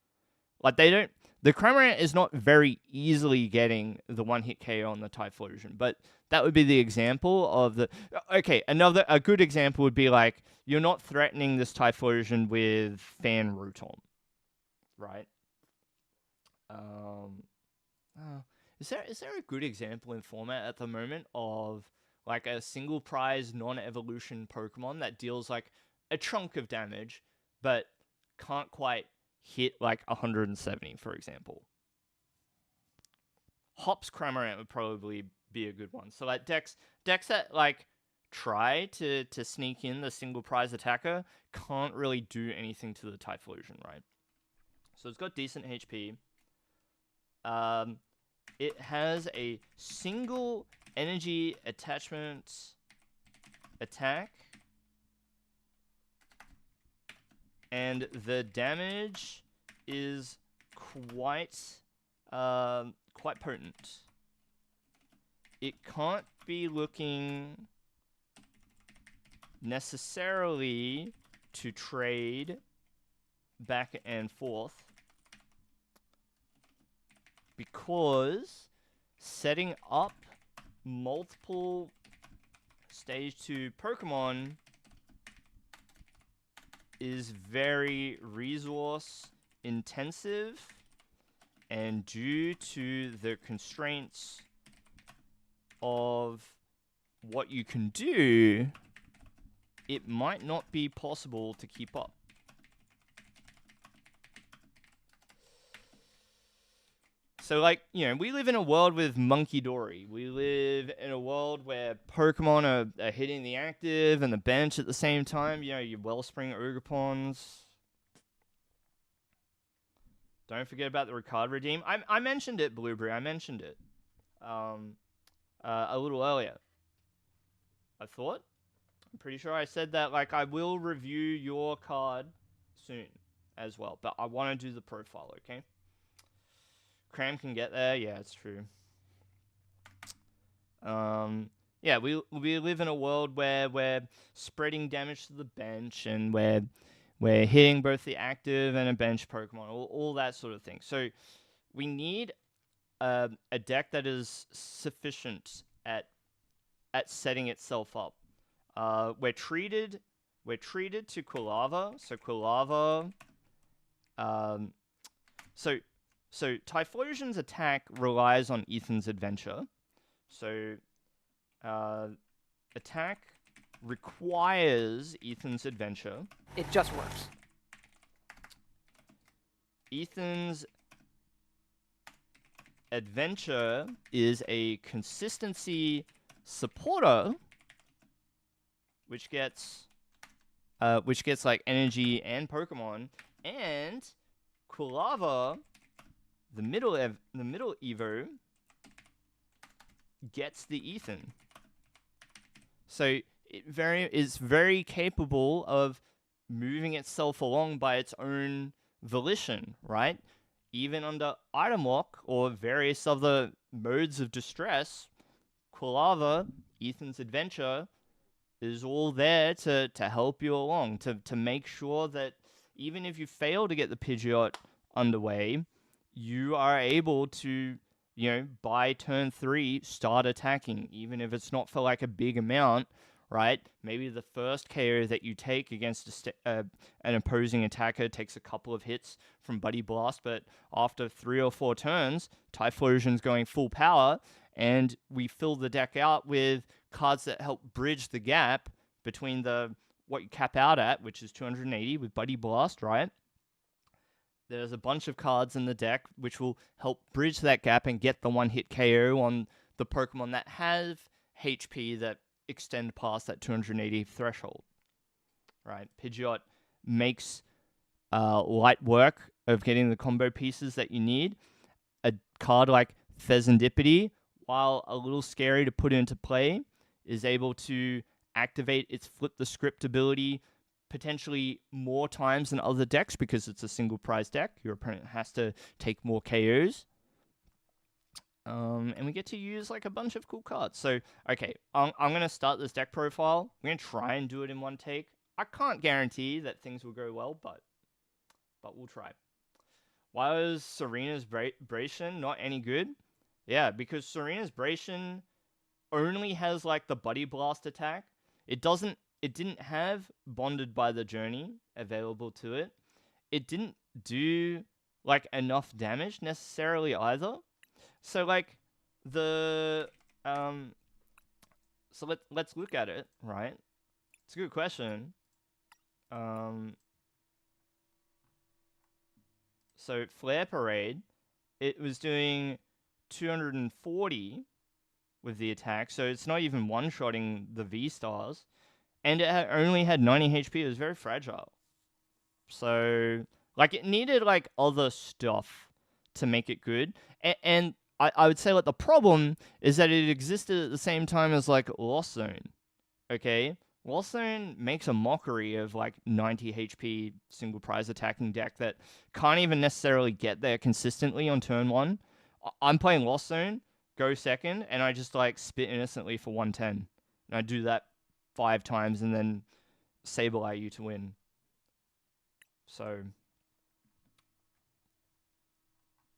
Like, they don't... The Cramorant is not very easily getting the one-hit KO on the Typhlosion, but that would be the example of the... Okay, a good example would be, like, you're not threatening this Typhlosion with Fan Rotom, right? Is there a good example in format at the moment of, like, a single prize non-evolution Pokemon that deals, like, a chunk of damage, but can't quite hit, like, 170, for example? Hop's Cramorant would probably be a good one. So, like, decks that, like, try to sneak in the single prize attacker can't really do anything to the Typhlosion, right? So it's got decent HP. It has a single energy attachment attack, and the damage is quite potent. It can't be looking necessarily to trade back and forth, because setting up multiple stage 2 Pokemon is very resource intensive, and due to the constraints of what you can do, it might not be possible to keep up. So, like, you know, we live in a world with Monkey Dory. We live in a world where Pokemon are hitting the active and the bench at the same time. You know, your Wellspring Ogerpons. Don't forget about the Ricard Redeem. I mentioned it, Blueberry. I mentioned it a little earlier. I thought. I'm pretty sure I said that, like, I will review your card soon as well. But I want to do the profile, okay? Cram can get there. Yeah, it's true. Yeah, we live in a world where we're spreading damage to the bench, and we're hitting both the active and a bench Pokemon, all that sort of thing. So we need a deck that is sufficient at setting itself up. We're treated to Quilava. So Quilava. So Typhlosion's attack relies on Ethan's Adventure. So attack requires Ethan's Adventure. It just works. Ethan's Adventure is a consistency supporter, which gets like energy and Pokemon, and Quilava, the middle Evo, gets the Ethan. So it is very capable of moving itself along by its own volition, right? Even under item lock or various other modes of distress, Quilava, Ethan's Adventure, is all there to help you along, to make sure that even if you fail to get the Pidgeot underway, you are able to, you know, by turn 3, start attacking, even if it's not for like a big amount, right? Maybe the first KO that you take against an opposing attacker takes a couple of hits from Buddy Blast, but after 3 or 4 turns, Typhlosion's going full power, and we fill the deck out with cards that help bridge the gap between what you cap out at, which is 280 with Buddy Blast, right? There's a bunch of cards in the deck which will help bridge that gap and get the one-hit KO on the Pokemon that have HP that extend past that 280 threshold, right? Pidgeot makes light work of getting the combo pieces that you need. A card like Pheasantipity, while a little scary to put into play, is able to activate its Flip the Script ability potentially more times than other decks because it's a single prize deck. Your opponent has to take more KOs. And we get to use like a bunch of cool cards. So, okay, I'm going to start this deck profile. We're going to try and do it in one take. I can't guarantee that things will go well, but we'll try. Why was Serena's Bration not any good? Yeah, because Serena's Bration only has like the Buddy Blast attack. It didn't have Bonded by the Journey available to it. It didn't do like enough damage necessarily either. So like the so let's look at it, right? It's a good question. So Flare Parade, it was doing 240 with the attack, so it's not even one-shotting the V-Stars. And it only had 90 HP, it was very fragile. So, like, it needed, like, other stuff to make it good. And I would say, like, the problem is that it existed at the same time as, like, Lost Zone. Okay? Lost Zone makes a mockery of, like, 90 HP single prize attacking deck that can't even necessarily get there consistently on turn 1. I'm playing Lost Zone, go second, and I just, like, spit innocently for 110. And I do that 5 times and then Sableye you to win. So,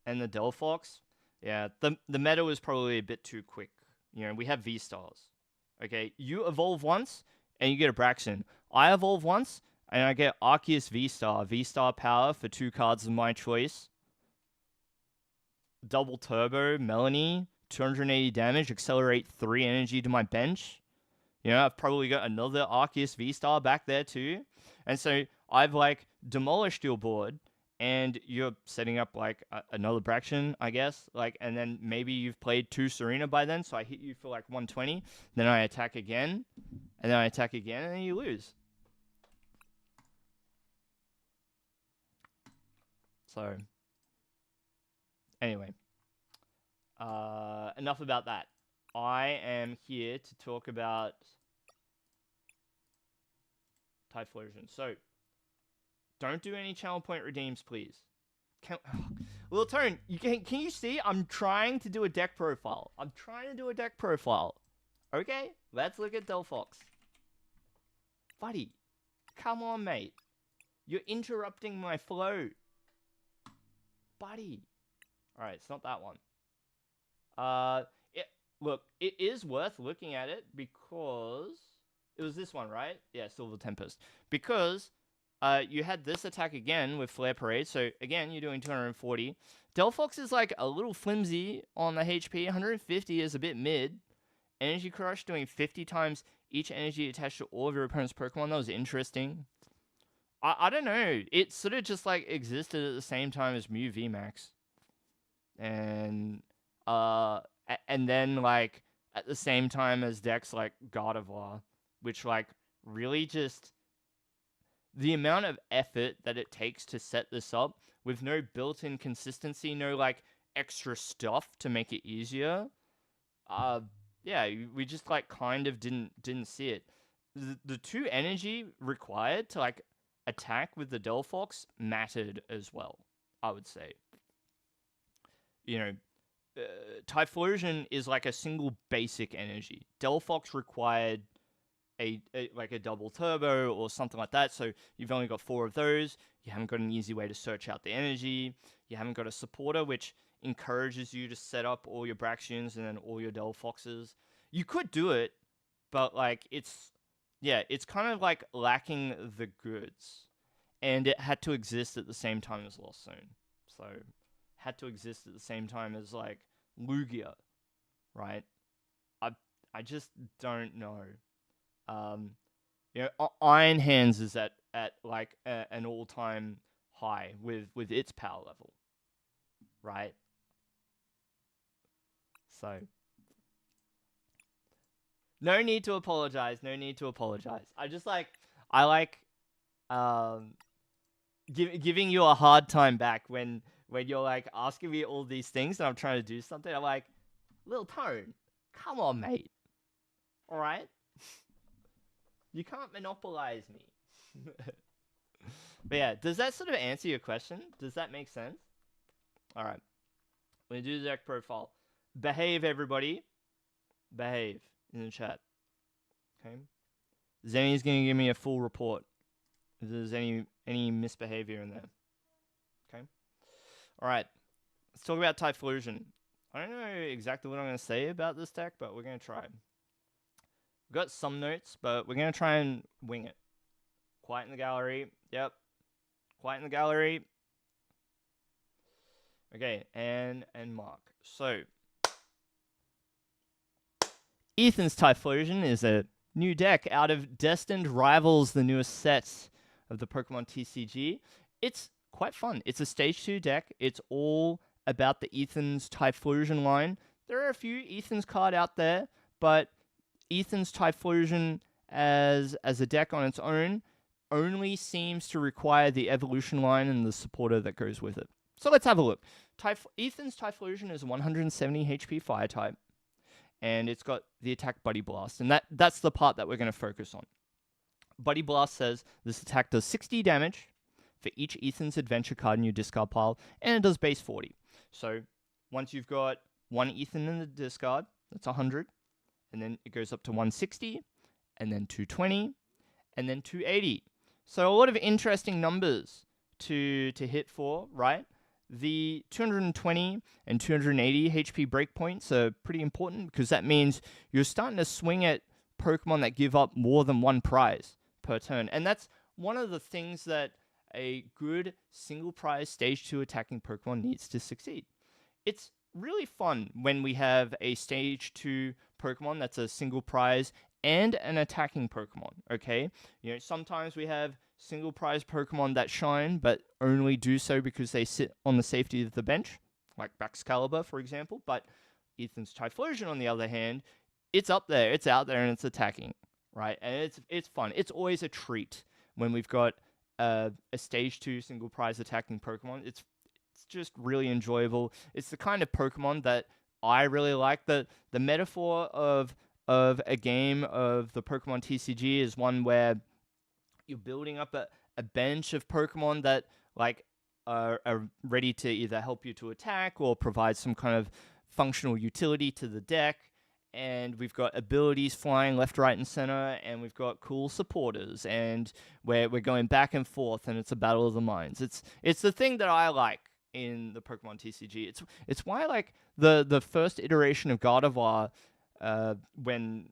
and the Delphox, yeah, the meta was probably a bit too quick. You know, we have V-Stars. Okay, you evolve once and you get a Braxton. I evolve once and I get Arceus V-Star. V-Star power for 2 cards of my choice. Double Turbo, Melanie, 280 damage, accelerate 3 energy to my bench. You know, I've probably got another Arceus V-Star back there too. And so I've like demolished your board and you're setting up like another Braxton, I guess. Like, and then maybe you've played 2 Serena by then, so I hit you for like 120. Then I attack again, and then I attack again, and then you lose. So, anyway, enough about that. I am here to talk about Typhlosion. So, don't do any channel point redeems, please. Little Tone, can you see? I'm trying to do a deck profile. Okay, let's look at Delphox. Buddy, come on, mate. You're interrupting my flow. Buddy. Alright, it's not that one. Look, it is worth looking at it because it was this one, right? Yeah, Silver Tempest. Because you had this attack again with Flare Parade, so again, you're doing 240. Delphox is like a little flimsy on the HP. 150 is a bit mid. Energy Crush doing 50 times each energy attached to all of your opponent's Pokemon. That was interesting. I don't know. It sort of just like existed at the same time as Mew VMAX. And then like at the same time as decks like Gardevoir, which like really just the amount of effort that it takes to set this up with no built-in consistency, no like extra stuff to make it easier. Yeah, we just like kind of didn't see it. The 2 energy required to like attack with the Delphox mattered as well, I would say. You know, Typhlosion is like a single basic energy. Delphox required a like a double turbo or something like that, so you've only got 4 of those. You haven't got an easy way to search out the energy. You haven't got a supporter which encourages you to set up all your Braxians and then all your Delphoxes. You could do it, but like it's kind of like lacking the goods. And it had to exist at the same time as Lost Zone. So had to exist at the same time as like Lugia, right? I just don't know. You know, Iron Hands is at like an all-time high with its power level, right? So no need to apologize. I just like giving you a hard time back when you're like asking me all these things and I'm trying to do something. I'm like, Little Tone, come on, mate. All right, you can't monopolize me. But yeah, does that sort of answer your question? Does that make sense? All right, we're gonna do the deck profile. Behave, everybody. Behave in the chat. Okay. Zenny's gonna give me a full report if there's any misbehavior in there. Okay. All right, let's talk about Typhlosion. I don't know exactly what I'm going to say about this deck, but we're going to try. We've got some notes, but we're going to try and wing it. Quiet in the gallery. Yep. Quiet in the gallery. Okay, and mark. So, Ethan's Typhlosion is a new deck out of Destined Rivals, the newest set of the Pokemon TCG. It's quite fun. It's a Stage 2 deck. It's all about the Ethan's Typhlosion line. There are a few Ethan's card out there, but Ethan's Typhlosion as a deck on its own only seems to require the evolution line and the supporter that goes with it. So let's have a look. Ethan's Typhlosion is 170 HP fire type, and it's got the attack Buddy Blast, and that's the part that we're going to focus on. Buddy Blast says this attack does 60 damage for each Ethan's Adventure card in your discard pile, and it does base 40. So once you've got one Ethan in the discard, that's 100, and then it goes up to 160, and then 220, and then 280. So a lot of interesting numbers to hit for, right? The 220 and 280 HP breakpoints are pretty important because that means you're starting to swing at Pokemon that give up more than one prize per turn. And that's one of the things that a good single prize Stage 2 attacking Pokemon needs to succeed. It's really fun when we have a Stage 2 Pokemon that's a single prize and an attacking Pokemon, okay? Sometimes we have single prize Pokemon that shine, but only do so because they sit on the safety of the bench, like Baxcalibur, for example. But Ethan's Typhlosion, on the other hand, it's up there, it's out there, and it's attacking, right? And it's fun. It's always a treat when we've got a Stage 2 single prize attacking Pokemon. It's just really enjoyable. It's the kind of Pokemon that I really like. The metaphor of a game of the Pokemon TCG is one where you're building up a bench of Pokemon that are ready to either help you to attack or provide some kind of functional utility to the deck. And we've got abilities flying left, right, and center, and we've got cool supporters, and we're going back and forth, and it's a battle of the minds. It's the thing that I like in the Pokemon TCG. It's why I like the first iteration of Gardevoir, when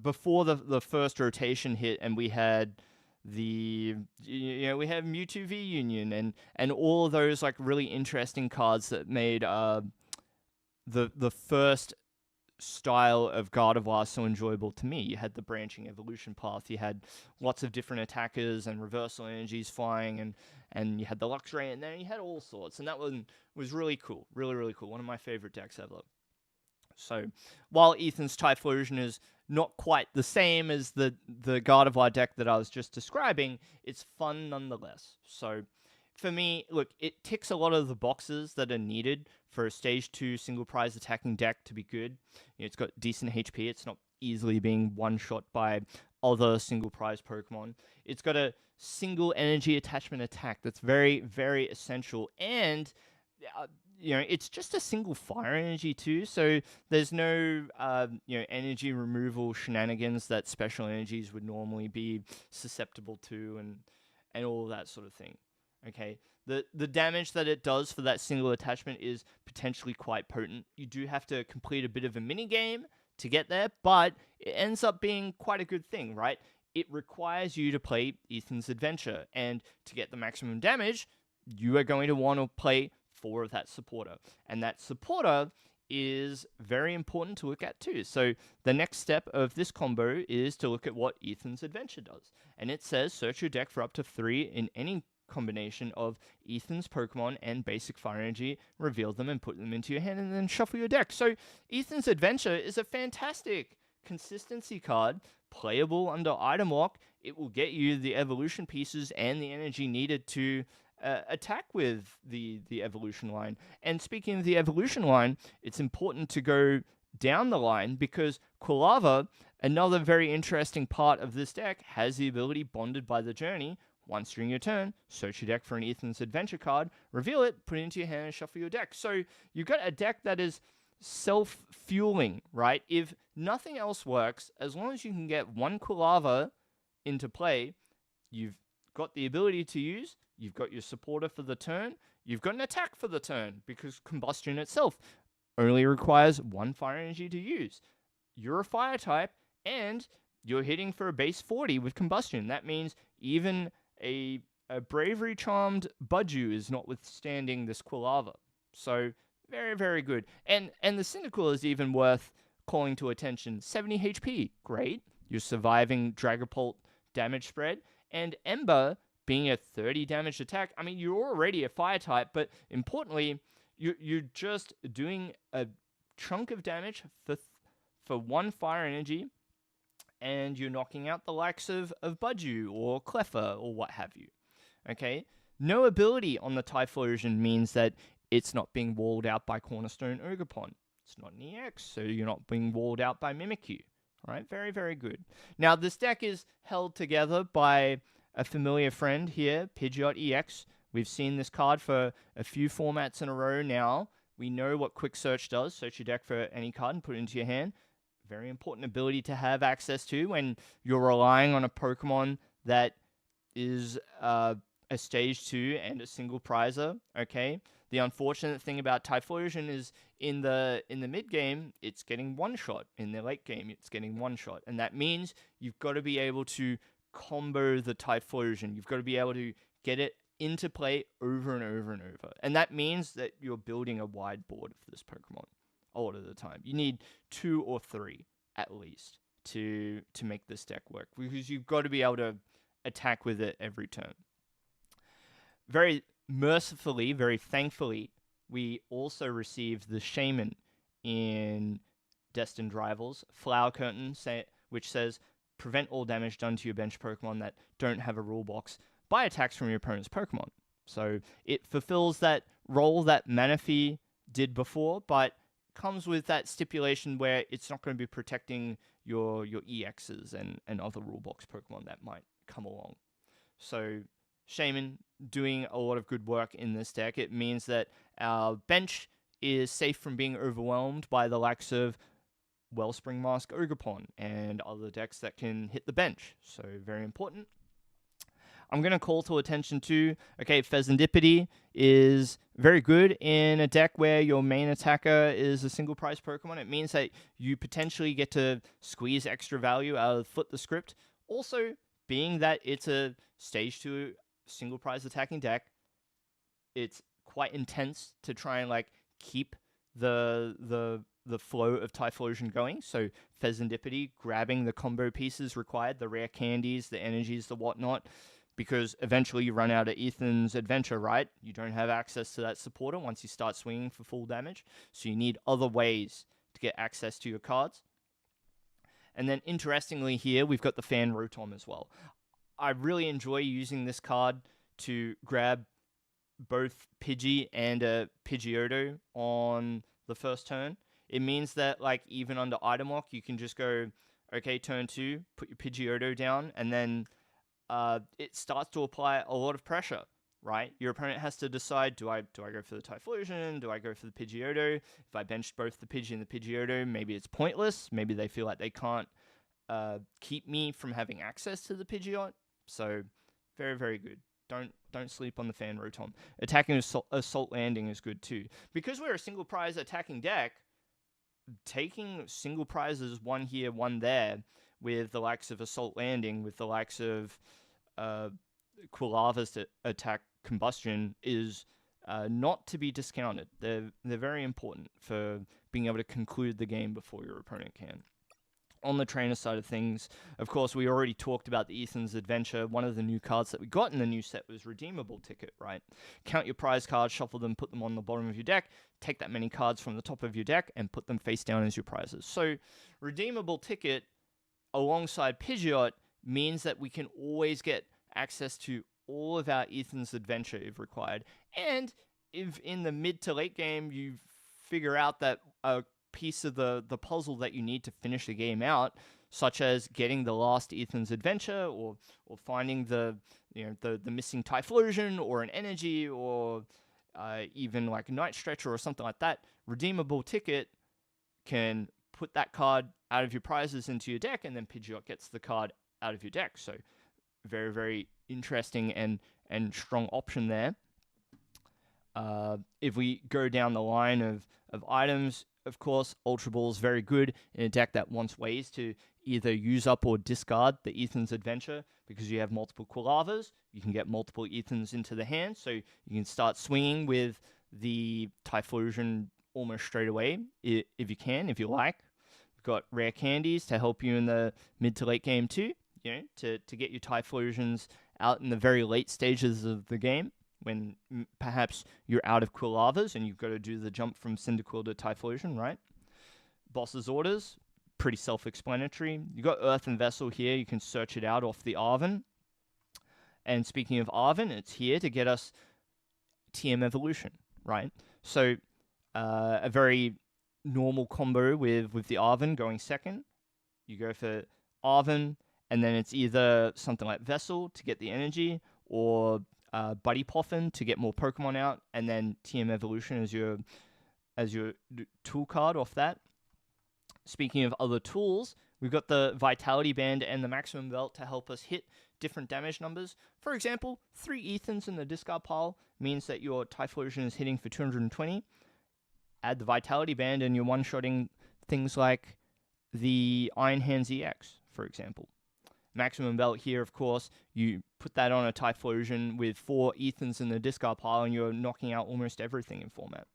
before the first rotation hit, and we had we have Mewtwo V Union and all of those really interesting cards that made the first style of Gardevoir so enjoyable to me. You had the branching evolution path, you had lots of different attackers and reversal energies flying, and you had the Luxray, and then you had all sorts, and that one was really cool, really cool. One of my favorite decks ever. So while Ethan's Typhlosion is not quite the same as the Gardevoir deck that I was just describing, it's fun nonetheless. So for me, look, it ticks a lot of the boxes that are needed for a Stage 2 single prize attacking deck to be good. It's got decent HP. It's not easily being one-shot by other single prize Pokemon. It's got a single energy attachment attack that's very, very essential. And it's just a single fire energy too, so there's no energy removal shenanigans that special energies would normally be susceptible to, and all of that sort of thing. Okay, the damage that it does for that single attachment is potentially quite potent. You do have to complete a bit of a mini game to get there, but it ends up being quite a good thing, right? It requires you to play Ethan's Adventure, and to get the maximum damage, you are going to want to play 4 of that supporter, and that supporter is very important to look at too. So the next step of this combo is to look at what Ethan's Adventure does, and it says search your deck for up to 3 in any combination of Ethan's Pokemon and basic fire energy, reveal them and put them into your hand, and then shuffle your deck. So Ethan's Adventure is a fantastic consistency card, playable under item lock. It will get you the evolution pieces and the energy needed to attack with the evolution line. And speaking of the evolution line, it's important to go down the line because Quilava, another very interesting part of this deck, has the ability Bonded by the Journey. Once during your turn, search your deck for an Ethan's Adventure card, reveal it, put it into your hand, and shuffle your deck. So you've got a deck that is self-fueling, right? If nothing else works, as long as you can get one Quilava into play, you've got the ability to use, you've got your supporter for the turn, you've got an attack for the turn, because combustion itself only requires 1 fire energy to use. You're a fire type, and you're hitting for a base 40 with combustion. That means even a bravery charmed Budju is not withstanding this Quilava. So very, very good. And the Cyndaquil is even worth calling to attention. 70 HP, great. You're surviving Dragapult damage spread. And Ember being a 30 damage attack. I mean, you're already a fire type, but importantly, you're just doing a chunk of damage for 1 fire energy, and you're knocking out the likes of Budju or Cleffa or what have you. Okay? No ability on the Typhlosion means that it's not being walled out by Cornerstone Ogerpon. It's not an EX, so you're not being walled out by Mimikyu. All right? Very, very good. Now, this deck is held together by a familiar friend here, Pidgeot EX. We've seen this card for a few formats in a row now. We know what Quick Search does. Search your deck for any card and put it into your hand. Very important ability to have access to when you're relying on a Pokemon that is a stage 2 and a single prizer. Okay. The unfortunate thing about Typhlosion is in the mid game, it's getting one shot. In the late game, it's getting one shot, and that means you've got to be able to combo the Typhlosion. You've got to be able to get it into play over and over and over, and that means that you're building a wide board for this Pokemon a lot of the time. You need 2 or 3 at least to make this deck work, because you've got to be able to attack with it every turn. Very mercifully, very thankfully, we also received the Shaman in Destined Rivals, Flower Curtain, which says, prevent all damage done to your bench Pokemon that don't have a rule box by attacks from your opponent's Pokemon. So it fulfills that role that Manaphy did before, but comes with that stipulation where it's not going to be protecting your EXs and other rule box Pokemon that might come along. So Shaman doing a lot of good work in this deck. It means that our bench is safe from being overwhelmed by the likes of Wellspring Mask Ogerpon and other decks that can hit the bench. So very important. I'm going to call to attention to, okay, Fezandipity is very good in a deck where your main attacker is a single prize Pokemon. It means that you potentially get to squeeze extra value out of Flip the Script. Also, being that it's a stage 2 single prize attacking deck, it's quite intense to try and like keep the flow of Typhlosion going. So Fezandipity grabbing the combo pieces required, the rare candies, the energies, the whatnot, because eventually you run out of Ethan's Adventure, right? You don't have access to that supporter once you start swinging for full damage, so you need other ways to get access to your cards. And then interestingly here, we've got the Fan Rotom as well. I really enjoy using this card to grab both Pidgey and a Pidgeotto on the first turn. It means that, like, even under item lock, you can just go, okay, turn 2, put your Pidgeotto down, and then it starts to apply a lot of pressure, right? Your opponent has to decide, do I go for the Typhlosion? Do I go for the Pidgeotto? If I bench both the Pidgey and the Pidgeotto, maybe it's pointless. Maybe they feel like they can't keep me from having access to the Pidgeot. So very, very good. Don't sleep on the Fan Rotom. Attacking Assault Landing is good too. Because we're a single prize attacking deck, taking single prizes, one here, one there, with the likes of Assault Landing, with the likes of Quilavas to attack Combustion, is not to be discounted. They're very important for being able to conclude the game before your opponent can. On the trainer side of things, of course, we already talked about the Ethan's Adventure. One of the new cards that we got in the new set was Redeemable Ticket, right? Count your prize cards, shuffle them, put them on the bottom of your deck, take that many cards from the top of your deck, and put them face down as your prizes. So Redeemable Ticket alongside Pidgeot means that we can always get access to all of our Ethan's Adventure if required. And if in the mid to late game you figure out that a piece of the puzzle that you need to finish the game out, such as getting the last Ethan's Adventure, or finding the missing Typhlosion, or an energy, or even like a Night Stretcher or something like that, Redeemable Ticket can put that card out of your prizes into your deck, and then Pidgeot gets the card out of your deck. So very, very interesting and strong option there. If we go down the line of items, of course, Ultra Ball is very good in a deck that wants ways to either use up or discard the Ethan's Adventure, because you have multiple Quilavas. You can get multiple Ethans into the hand, so you can start swinging with the Typhlosion almost straight away, if you can, if you like. We've got rare candies to help you in the mid to late game too, to get your Typhlosions out in the very late stages of the game, when perhaps you're out of Quilavas and you've got to do the jump from Cyndaquil to Typhlosion, right? Boss's Orders, pretty self-explanatory. You got Earthen Vessel here. You can search it out off the Arven. And speaking of Arven, it's here to get us TM Evolution, right? So a very normal combo with the Arven going second. You go for Arven, and then it's either something like Vessel to get the energy, or Buddy Poffin to get more Pokemon out, and then TM Evolution as your tool card off that. Speaking of other tools, we've got the Vitality Band and the Maximum Belt to help us hit different damage numbers. For example, 3 Ethans in the discard pile means that your Typhlosion is hitting for 220. Add the Vitality Band and you're one-shotting things like the Iron Hands EX, for example. Maximum Belt here, of course, you put that on a Typhlosion with 4 Ethans in the discard pile and you're knocking out almost everything in format.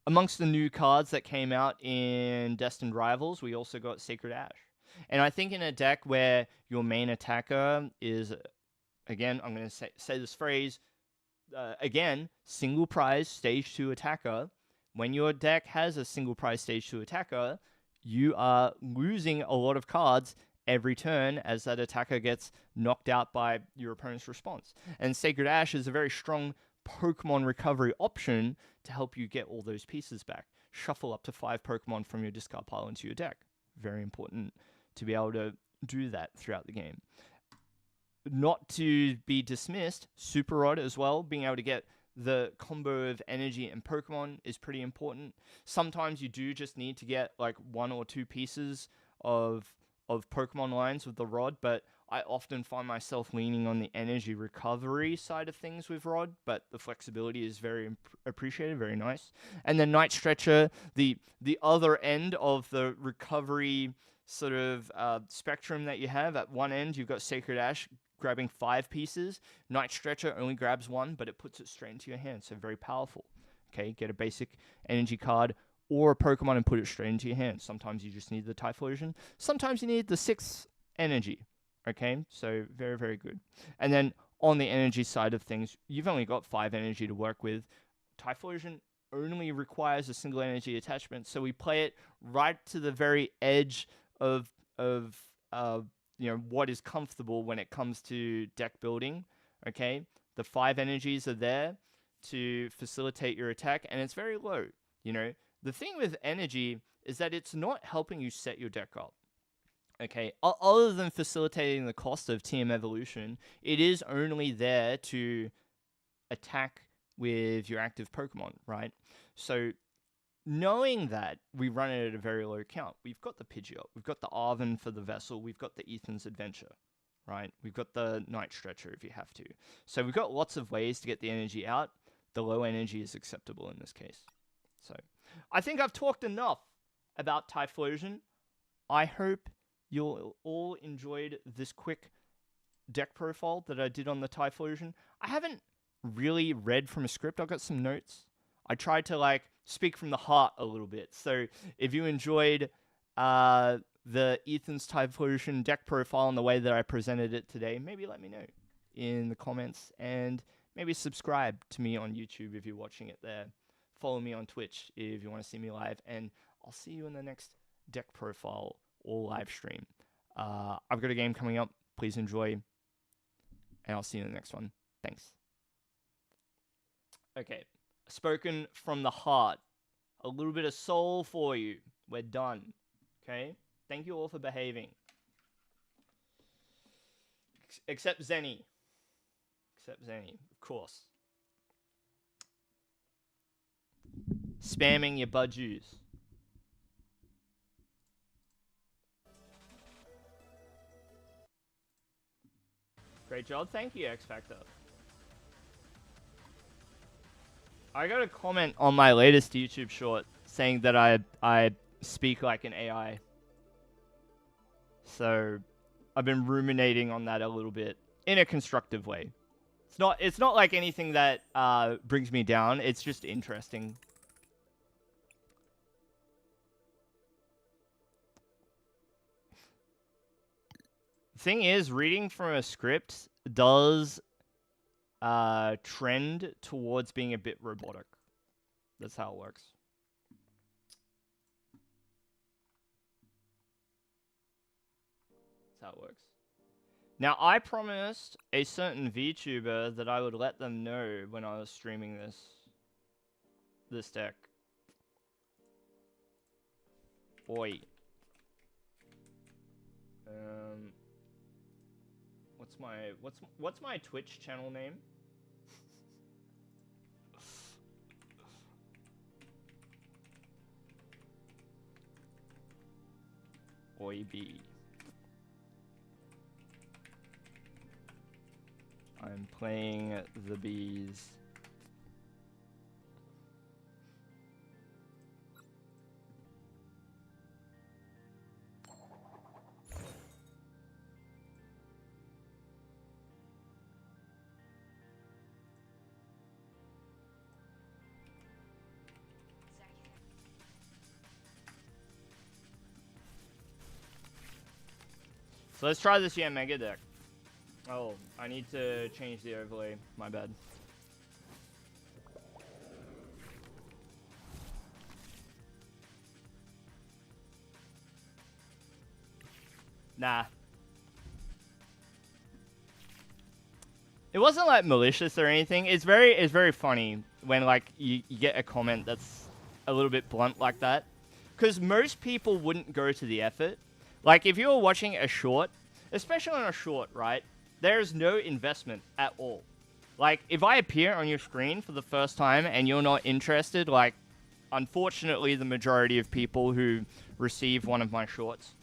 Amongst the new cards that came out in Destined Rivals, we also got Sacred Ash. And I think in a deck where your main attacker is, again, I'm going to say this phrase, again, single prize stage 2 attacker, when your deck has a single prize stage 2 attacker, you are losing a lot of cards every turn as that attacker gets knocked out by your opponent's response. And Sacred Ash is a very strong Pokemon recovery option to help you get all those pieces back. Shuffle up to 5 Pokemon from your discard pile into your deck. Very important to be able to do that throughout the game. Not to be dismissed, Super Rod as well, being able to get the combo of energy and Pokemon is pretty important. Sometimes you do just need to get like 1 or 2 pieces of Pokemon lines with the Rod, but I often find myself leaning on the energy recovery side of things with Rod, but the flexibility is very appreciated, very nice. And then Night Stretcher, the other end of the recovery sort of spectrum that you have. At one end, you've got Sacred Ash grabbing 5 pieces. Night Stretcher only grabs 1, but it puts it straight into your hand, so very powerful. Okay, get a basic energy card or a Pokemon and put it straight into your hand. Sometimes you just need the Typhlosion. Sometimes you need the 6th energy. Okay, so very, very good. And then on the energy side of things, you've only got 5 energy to work with. Typhlosion only requires a single energy attachment, so we play it right to the very edge of what is comfortable when it comes to deck building. Okay, the 5 energies are there to facilitate your attack, and it's very low. The thing with energy is that it's not helping you set your deck up. Okay, other than facilitating the cost of TM Evolution, it is only there to attack with your active Pokemon, right? So knowing that, we run it at a very low count. We've got the Pidgeot, we've got the Arven for the Vessel, we've got the Ethan's Adventure, right? We've got the Night Stretcher if you have to. So we've got lots of ways to get the energy out. The low energy is acceptable in this case. So I think I've talked enough about Typhlosion. I hope you all enjoyed this quick deck profile that I did on the Typhlosion. I haven't really read from a script. I've got some notes. I tried to speak from the heart a little bit. So if you enjoyed the Ethan's Typhlosion deck profile and the way that I presented it today, maybe let me know in the comments, and maybe subscribe to me on YouTube if you're watching it there. Follow me on Twitch if you want to see me live, and I'll see you in the next deck profile or live stream. I've got a game coming up. Please enjoy, and I'll see you in the next one. Thanks. Okay, spoken from the heart. A little bit of soul for you. We're done. Okay? Thank you all for behaving. Except Zenny. Of course. Spamming your budgies. Great job. Thank you, X Factor. I got a comment on my latest YouTube short saying that I speak like an AI. So I've been ruminating on that a little bit in a constructive way. It's not like anything that brings me down. It's just interesting. Thing is, reading from a script does trend towards being a bit robotic. That's how it works. That's how it works. Now, I promised a certain VTuber that I would let them know when I was streaming this deck. Oi. What's my Twitch channel name? Oi B. I'm playing the bees. So let's try this Yan Mega deck. Oh, I need to change the overlay. My bad. Nah. It wasn't like malicious or anything. It's very funny when like you get a comment that's a little bit blunt like that. Because most people wouldn't go to the effort. Like if you were watching a short, especially on a short, right? There's no investment at all. Like, if I appear on your screen for the first time and you're not interested, like, unfortunately, the majority of people who receive one of my shorts,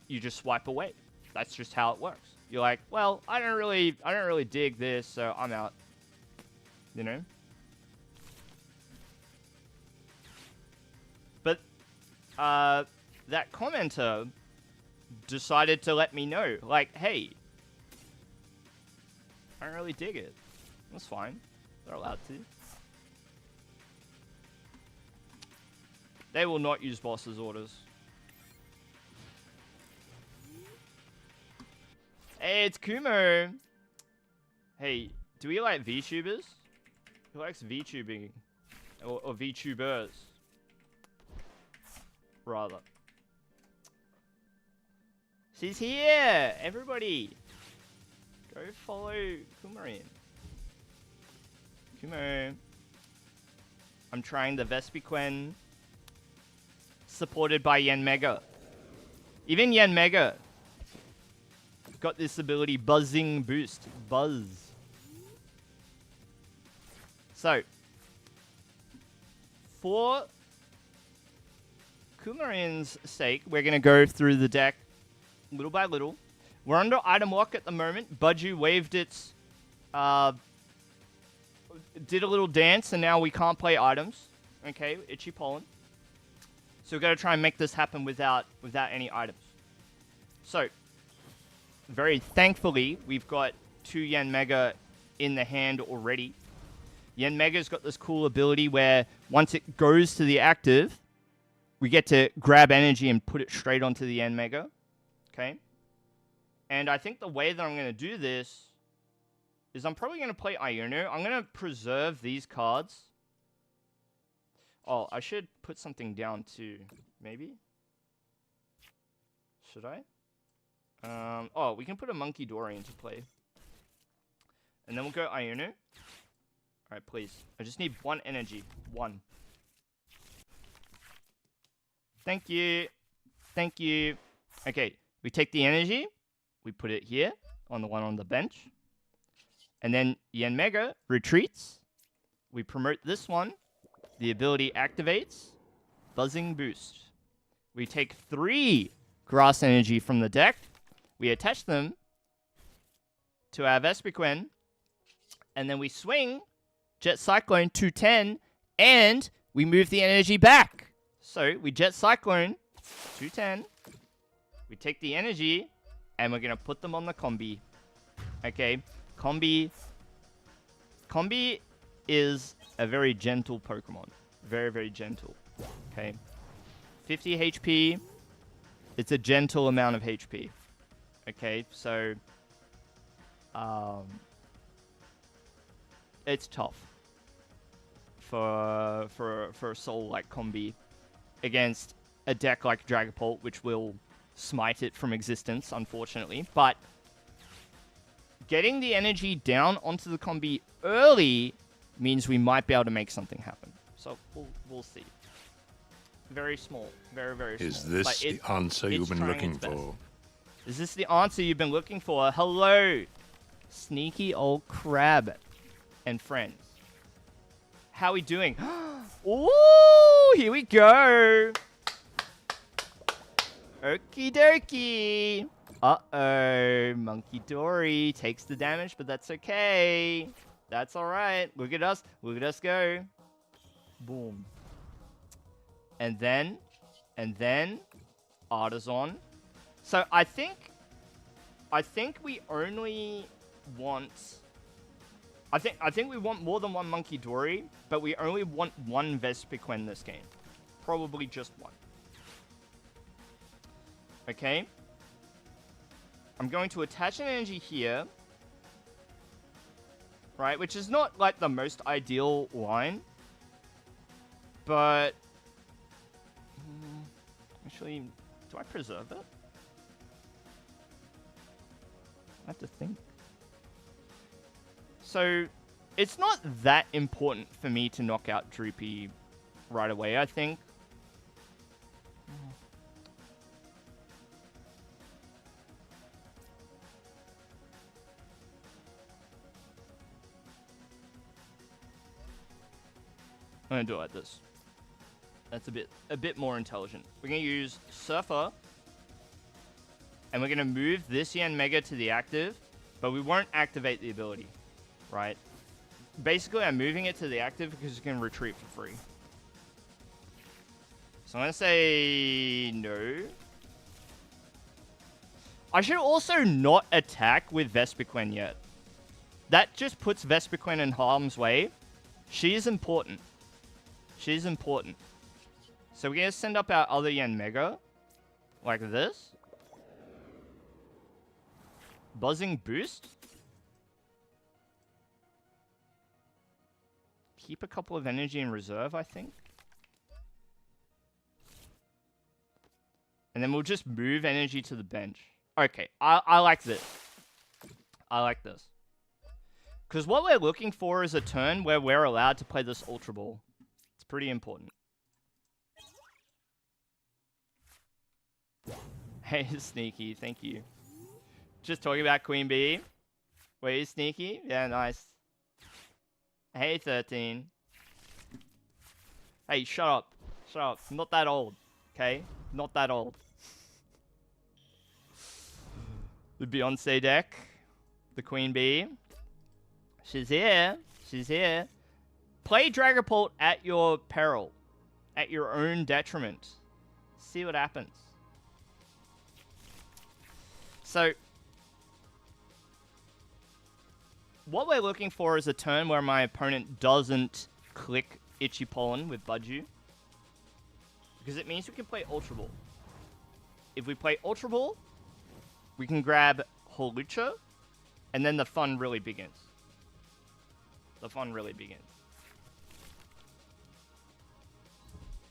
you just swipe away. That's just how it works. You're like, well, I don't really dig this, so I'm out. You know? But, that commenter decided to let me know, like, hey, I don't really dig it. That's fine. They're allowed to. They will not use boss's orders. Hey, it's Kumo. Hey, do we like VTubers? Who likes VTubing? Or VTubers? Rather. She's here! Everybody! Go follow Kumarian. Kumo. I'm trying the Vespiquen. Supported by Yan Mega. Even Yan Mega got this ability, Buzzing Boost. Buzz. So, for Kumarian's sake, we're going to go through the deck little by little. We're under item lock at the moment. Budgie waved its, did a little dance, and now we can't play items. Okay, Itchy Pollen. So we've got to try and make this happen without any items. So, very thankfully, we've got 2 Yan Mega in the hand already. Yan Mega's got this cool ability where once it goes to the active, we get to grab energy and put it straight onto the Yan Mega. Okay? And I think the way that I'm going to do this is I'm probably going to play Iono. I'm going to preserve these cards. Oh, I should put something down too. Maybe? Should I? Oh, we can put a Monkey Dory into play. And then we'll go Iono. Alright, please. I just need 1 energy. 1. Thank you. Thank you. Okay, we take the energy. We put it here on the one on the bench. And then Yan Mega retreats. We promote this one. The ability activates. Buzzing Boost. We take 3 grass energy from the deck. We attach them to our Vespiquen, and then we swing Jet Cyclone to 10, and we move the energy back. So we Jet Cyclone to 10, we take the energy, and we're going to put them on the combi. Okay, combi is a very gentle Pokemon. Very, very gentle. Okay, 50 HP. It's a gentle amount of HP. Okay, so it's tough for a soul like combi against a deck like Dragapult, which will smite it from existence, unfortunately. But getting the energy down onto the combi early means we might be able to make something happen. So we'll see. Very small. Very, very small. Is this the answer you've been looking for? Is this the answer you've been looking for? Hello, sneaky old crab and friends. How we doing? Ooh, here we go. Okie dokie. Uh-oh. Monkey Dory takes the damage, but that's okay. That's alright. Look at us. Look at us go. Boom. And then, Artisan. So I think we only want... I think we want more than one Monkey Dory, but we only want one Vespiquen this game. Probably just one. Okay. I'm going to attach an energy here. Right, which is not like the most ideal line. But... actually, do I preserve it? I have to think. So, it's not that important for me to knock out Droopy right away, I think. I'm gonna do it like this. That's a bit more intelligent. We're gonna use Surfer, and we're gonna move this Yanmega to the active, but we won't activate the ability, right? Basically, I'm moving it to the active because you can retreat for free. So I'm gonna say no. I should also not attack with Vespiquen yet. That just puts Vespiquen in harm's way. She is important. She's important. So we're going to send up our other Yanmega. Like this. Buzzing Boost. Keep a couple of energy in reserve, I think. And then we'll just move energy to the bench. Okay, I like this. I like this. Because what we're looking for is a turn where we're allowed to play this Ultra Ball. It's pretty important. Hey, Sneaky, thank you. Just talking about Queen Bee. Wait, is Sneaky? Yeah, nice. Hey, 13. Hey, shut up. Shut up. I'm not that old, okay? Not that old. The Beyonce deck. The Queen Bee. She's here. She's here. Play Dragapult at your peril. At your own detriment. See what happens. So, what we're looking for is a turn where my opponent doesn't click Itchy Pollen with Budju. Because it means we can play Ultra Ball. If we play Ultra Ball, we can grab Holucha, and then the fun really begins. The fun really begins.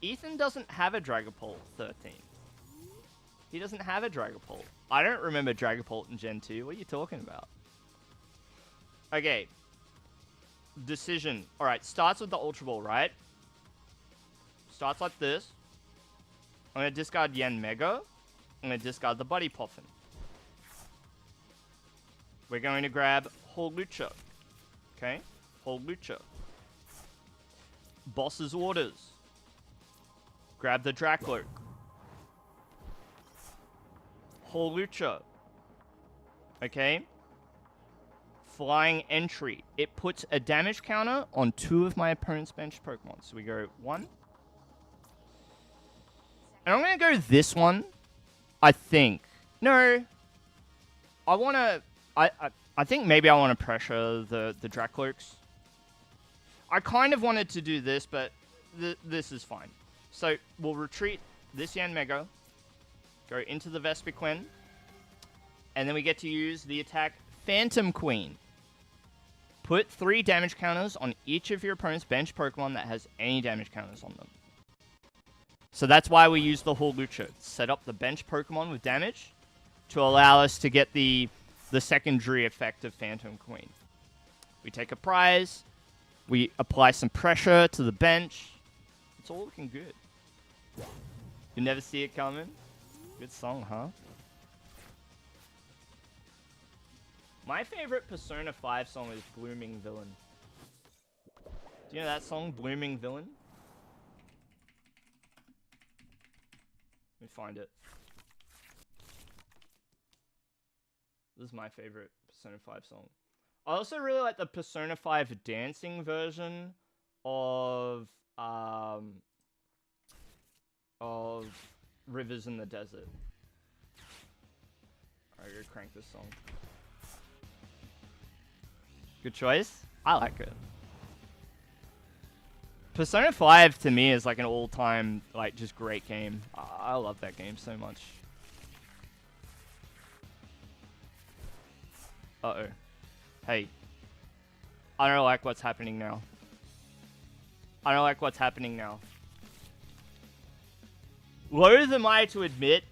Ethan doesn't have a Dragapult 13. He doesn't have a Dragapult. I don't remember Dragapult in Gen 2. What are you talking about? Okay. Decision. Alright, starts with the Ultra Ball, right? Starts like this. I'm going to discard Yanmega. I'm going to discard the Buddy Poffin. We're going to grab Holucha. Okay? Holucha. Boss's orders. Grab the Dracloak. Holucha. Okay? Flying Entry. It puts a damage counter on 2 of my opponent's bench Pokemon. So we go 1. And I'm going to go this one, I think. No. I want to... I think maybe I want to pressure the Dracloaks. I kind of wanted to do this, but this is fine. So we'll retreat this Yanmega, go into the Vespiquen, and then we get to use the attack Phantom Queen. Put 3 damage counters on each of your opponent's bench Pokemon that has any damage counters on them. So that's why we use the Hawlucha. Set up the bench Pokemon with damage to allow us to get the secondary effect of Phantom Queen. We take a prize. We apply some pressure to the bench. It's all looking good. You never see it coming. Good song, huh? My favorite Persona 5 song is Blooming Villain. Do you know that song, Blooming Villain? Let me find it. This is my favorite Persona 5 song. I also really like the Persona 5 dancing version of Rivers in the Desert. Alright, go crank this song. Good choice. I like it. Persona 5 to me is like an all-time, like, just great game. I love that game so much. Uh-oh. Hey. I don't like what's happening now. I don't like what's happening now. Loath am I to admit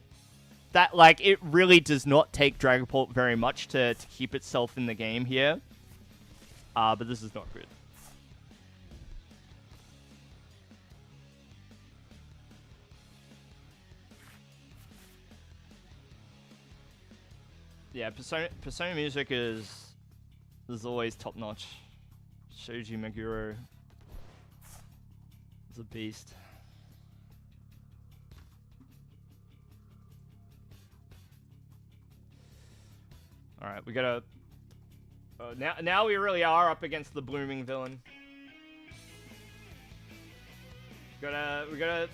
that, like, it really does not take Dragapult very much to keep itself in the game here. But this is not good. Yeah, Persona music is always top notch. Shoji Meguro is a beast. All right, we gotta. Now we really are up against the Blooming Villain. We gotta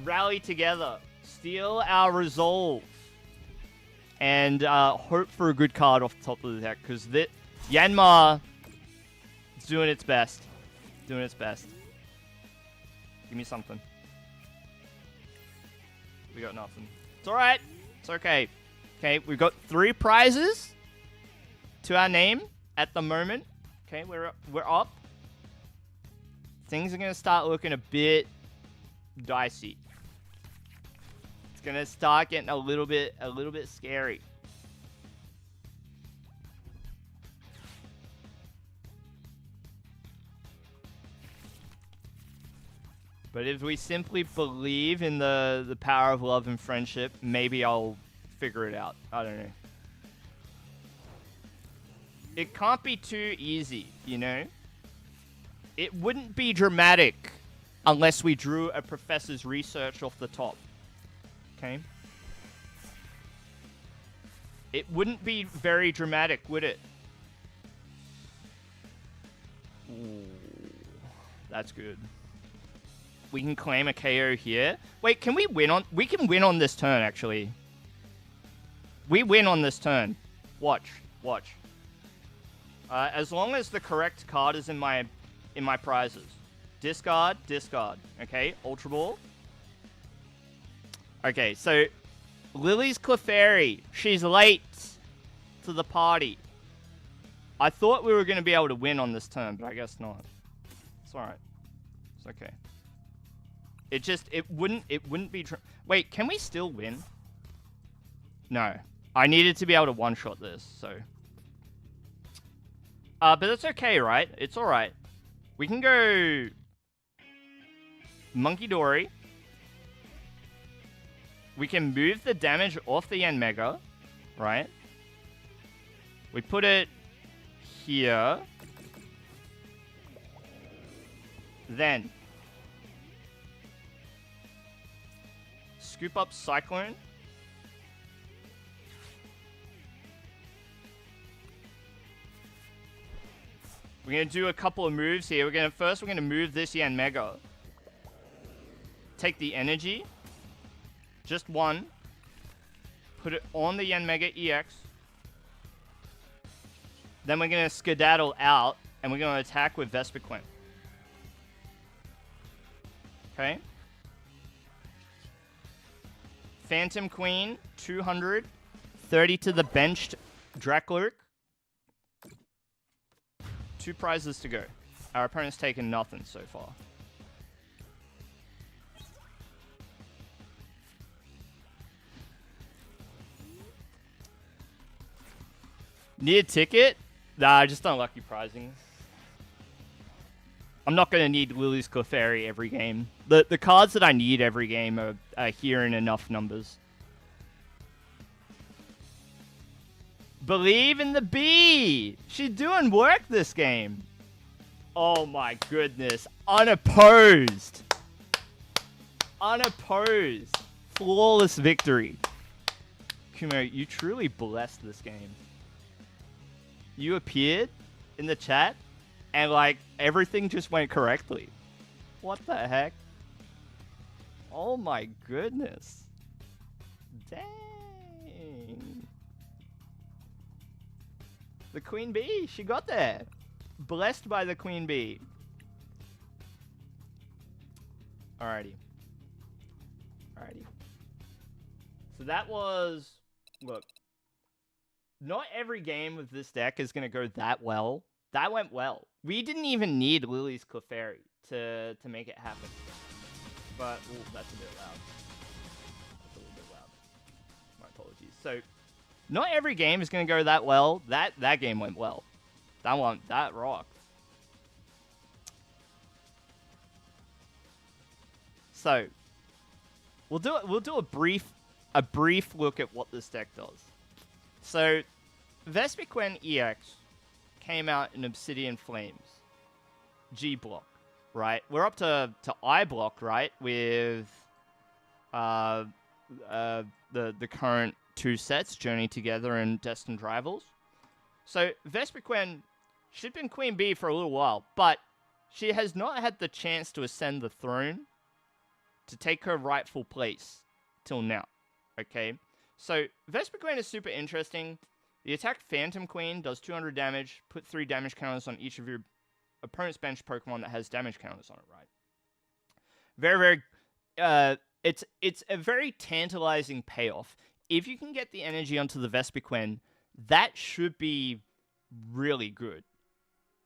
rally together, steel our resolve, and hope for a good card off the top of the deck, because Yanma is doing its best. Doing its best. Give me something. We got nothing. It's alright. It's okay. Okay, we've got 3 prizes to our name at the moment. Okay, we're up. Things are gonna start looking a bit dicey. It's gonna start getting a little bit scary. But if we simply believe in the power of love and friendship, maybe I'll figure it out. I don't know. It can't be too easy, you know? It wouldn't be dramatic unless we drew a professor's research off the top. Okay? It wouldn't be very dramatic, would it? Ooh, that's good. We can claim a KO here. Wait, can we win on... We can win on this turn, actually. We win on this turn. Watch. Watch. As long as the correct card is in my prizes. Discard, discard. Okay, Ultra Ball. Okay, so Lily's Clefairy. She's late to the party. I thought we were going to be able to win on this turn, but I guess not. It's alright. It's okay. It wouldn't be... Wait, can we still win? No. I needed to be able to one-shot this, so... but that's okay, right? It's alright. We can go... Monkey Dory. We can move the damage off the Yanmega, right? We put it here. Then... Scoop up Cyclone. We're going to do a couple of moves here. First, we're going to move this Yen Mega. Take the energy. Just one. Put it on the Yen Mega EX. Then we're going to skedaddle out, and we're going to attack with Vespiquen. Okay. Phantom Queen, 200. 30 to the benched Draklurk. 2 prizes to go. Our opponent's taken nothing so far. Need a ticket? Nah, just unlucky prizing. I'm not going to need Lily's Clefairy every game. The cards that I need every game are here in enough numbers. Believe in the bee! She's doing work this game. Oh my goodness. Unopposed. Unopposed. Flawless victory. Kumo, you truly blessed this game. You appeared in the chat and like everything just went correctly. What the heck? Oh my goodness. Dang. The Queen Bee, she got there. Blessed by the Queen Bee. Alrighty. Alrighty. So that was... Look. Not every game with this deck is going to go that well. That went well. We didn't even need Lily's Clefairy to make it happen. But, ooh, that's a bit loud. That's a little bit loud. My apologies. So... Not every game is going to go that well. That game went well. That rocked. So, we'll do a brief look at what this deck does. So, Vespiquen EX came out in Obsidian Flames. G block, right? We're up to I block, right? With the current 2 sets, Journey Together and Destined Rivals. So, Vespiquen, she'd been Queen Bee for a little while, but she has not had the chance to ascend the throne to take her rightful place till now. Okay? So, Vespiquen is super interesting. The attack Phantom Queen does 200 damage, put 3 damage counters on each of your opponent's bench Pokemon that has damage counters on it, right? Very, very... It's a very tantalizing payoff. If you can get the energy onto the Vespiquen, that should be really good.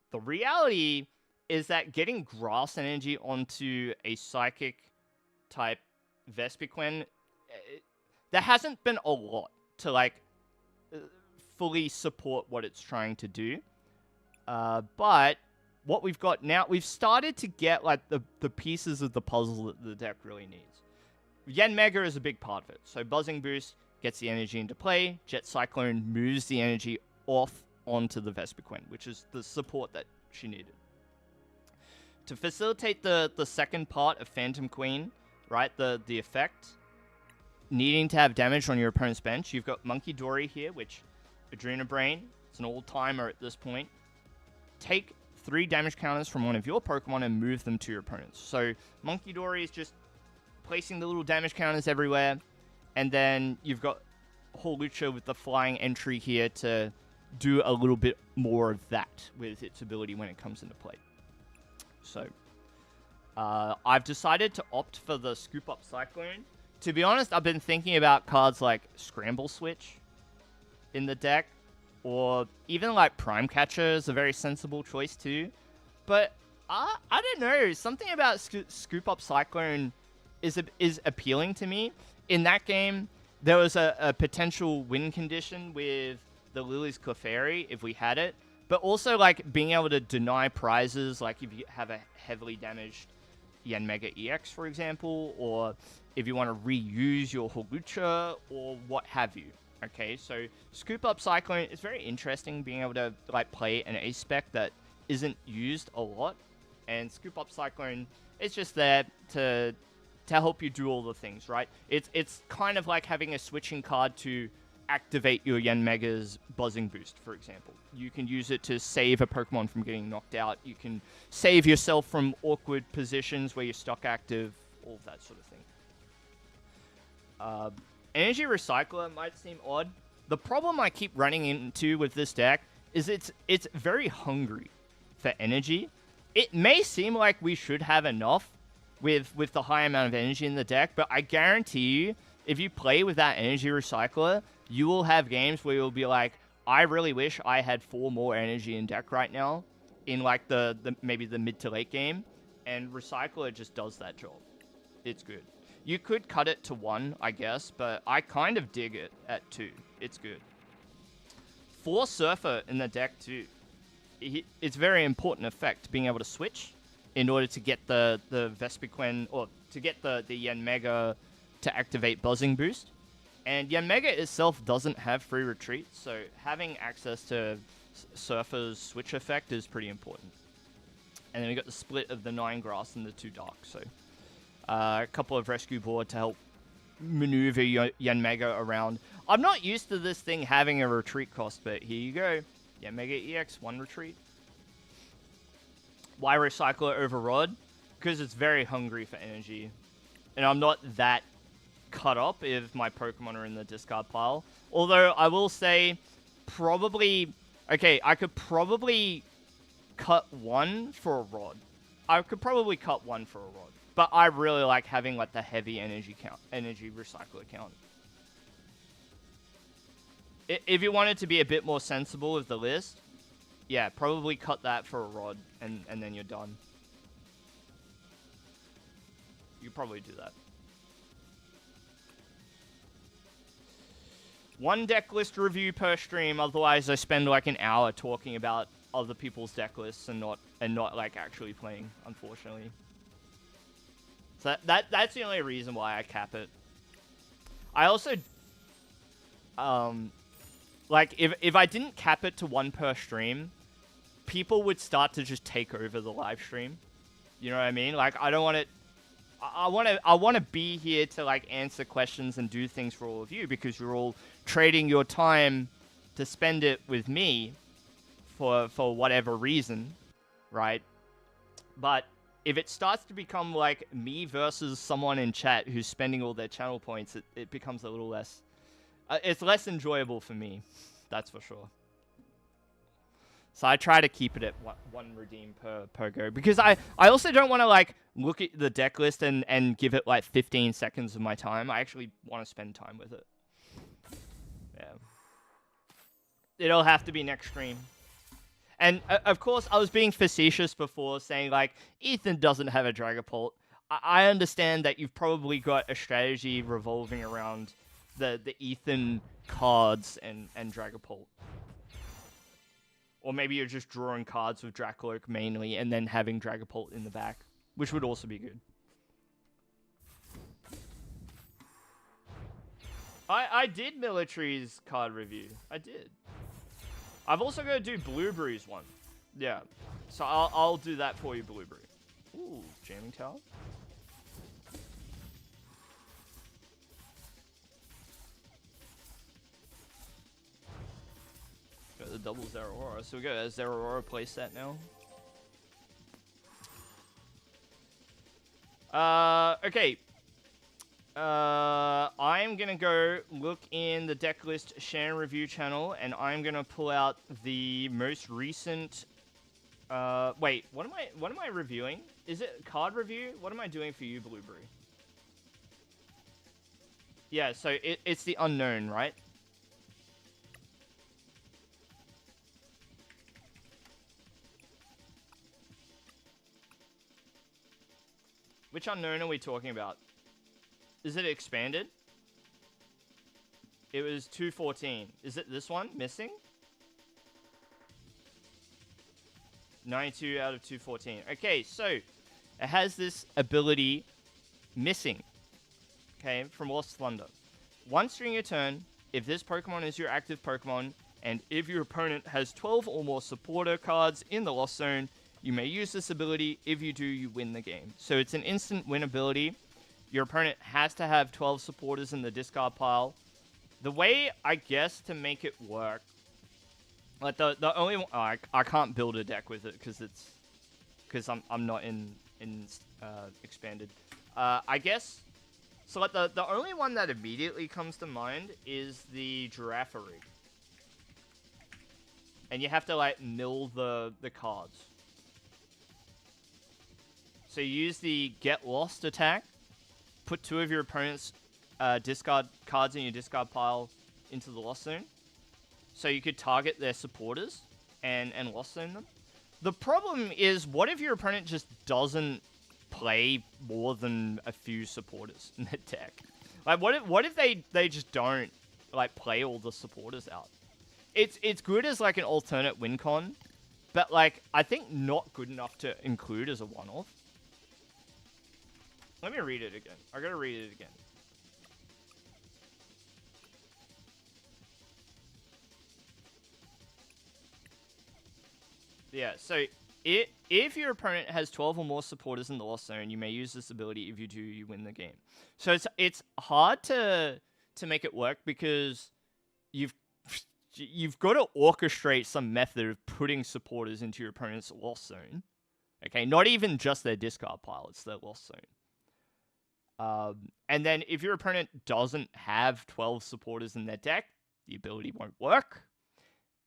The reality is that getting grass energy onto a psychic type Vespiquen, there hasn't been a lot to like fully support what it's trying to do. But what we've got now, we've started to get like the pieces of the puzzle that the deck really needs. Yen Mega is a big part of it. So Buzzing Boost gets the energy into play. Jet Cyclone moves the energy off onto the Vespiquen, which is the support that she needed. To facilitate the second part of Phantom Queen, right, the effect, needing to have damage on your opponent's bench, you've got Monkey Dory here, which Adrena Brain, it's an all-timer at this point. Take 3 damage counters from one of your Pokemon and move them to your opponents. So Monkey Dory is just placing the little damage counters everywhere. And then you've got Hawlucha with the flying entry here to do a little bit more of that with its ability when it comes into play. So, I've decided to opt for the Scoop Up Cyclone. To be honest, I've been thinking about cards like Scramble Switch in the deck, or even like Prime Catcher is a very sensible choice too. But I don't know, something about Scoop Up Cyclone is appealing to me. In that game, there was a potential win condition with the Lily's Clefairy if we had it. But also, like, being able to deny prizes, like if you have a heavily damaged Yen Mega EX, for example, or if you want to reuse your Hawlucha, or what have you. Okay, so Scoop Up Cyclone is very interesting, being able to, like, play an ace spec that isn't used a lot. And Scoop Up Cyclone is just there to help you do all the things, right? It's kind of like having a switching card to activate your Yanmega's buzzing boost, for example. You can use it to save a Pokemon from getting knocked out. You can save yourself from awkward positions where you're stuck active, all of that sort of thing. Energy Recycler might seem odd. The problem I keep running into with this deck is it's very hungry for energy. It may seem like we should have enough with the high amount of energy in the deck, but I guarantee you, if you play with that Energy Recycler, you will have games where you'll be like, I really wish I had 4 more energy in deck right now in like the maybe the mid to late game, and Recycler just does that job. It's good. You could cut it to 1, I guess, but I kind of dig it at 2. It's good. 4 Surfer in the deck too. It's a very important effect, being able to switch in order to get the Vespiquen, or to get the Yanmega to activate Buzzing Boost. And Yanmega itself doesn't have free retreat, so having access to Surfer's switch effect is pretty important. And then we got the split of the 9 grass and the 2 dark, so a couple of rescue board to help maneuver Yanmega around. I'm not used to this thing having a retreat cost, but here you go. Yanmega EX, 1 retreat. Why Recycler over Rod? Because it's very hungry for energy. And I'm not that cut up if my Pokemon are in the discard pile. Although I will say, probably... Okay, I could probably cut 1 for a Rod. I could probably cut 1 for a Rod. But I really like having like the heavy energy recycler count. If you wanted to be a bit more sensible with the list, yeah, probably cut that for a Rod, and then you're done. You could probably do that. 1 deck list review per stream, otherwise I spend like an hour talking about other people's deck lists and not like actually playing, unfortunately. So that's the only reason why I cap it. I also like if I didn't cap it to 1 per stream, people would start to just take over the live stream. You know what I mean? Like I don't want it. I want to be here to like answer questions and do things for all of you, because you're all trading your time to spend it with me for whatever reason, right? But if it starts to become like me versus someone in chat who's spending all their channel points, it becomes a little less... it's less enjoyable for me, that's for sure. So I try to keep it at 1 redeem per go. Because I also don't want to like look at the deck list and give it like 15 seconds of my time. I actually want to spend time with it. Yeah. It'll have to be next stream. And, of course, I was being facetious before, saying, like, Ethan doesn't have a Dragapult. I understand that you've probably got a strategy revolving around the Ethan cards and Dragapult. Or maybe you're just drawing cards with Dracloak mainly, and then having Dragapult in the back, which would also be good. I did Military's card review. I did. I've also got to do Blueberry's one. Yeah. So I'll do that for you, Blueberry. Ooh, Jamming Tower. Got the double Zeraora. So we got a Zeraora playset now. Okay. I'm gonna go look in the deck list share and review channel, and I'm gonna pull out the most recent. Wait, what am I reviewing? Is it card review? What am I doing for you, Blueberry? Yeah, so it's the unknown, right? Which unknown are we talking about? Is it expanded? It was 214. Is it this one? Missing? 92 out of 214. Okay, so it has this ability Missing. Okay, from Lost Thunder. Once during your turn, if this Pokemon is your active Pokemon, and if your opponent has 12 or more supporter cards in the Lost Zone, you may use this ability. If you do, you win the game. So it's an instant win ability. Your opponent has to have 12 supporters in the discard pile The way, I guess, to make it work, like the only one, I can't build a deck with it because I'm not in expanded. I guess so. Like the only one that immediately comes to mind is the Giraffe Rig, and you have to like mill the cards. So you use the Get Lost attack, put 2 of your opponent's discard cards in your discard pile into the Lost Zone. So you could target their supporters and Lost Zone them. The problem is, what if your opponent just doesn't play more than a few supporters in the deck? Like, what if they just don't like play all the supporters out? It's good as like an alternate win con, but like I think not good enough to include as a one-off. Let me read it again. I gotta read it again. Yeah, so if your opponent has 12 or more supporters in the Lost Zone, you may use this ability. If you do, you win the game. So it's hard to make it work because you've got to orchestrate some method of putting supporters into your opponent's Lost Zone. Okay, not even just their discard pile, it's their Lost Zone. And then if your opponent doesn't have 12 supporters in their deck, the ability won't work.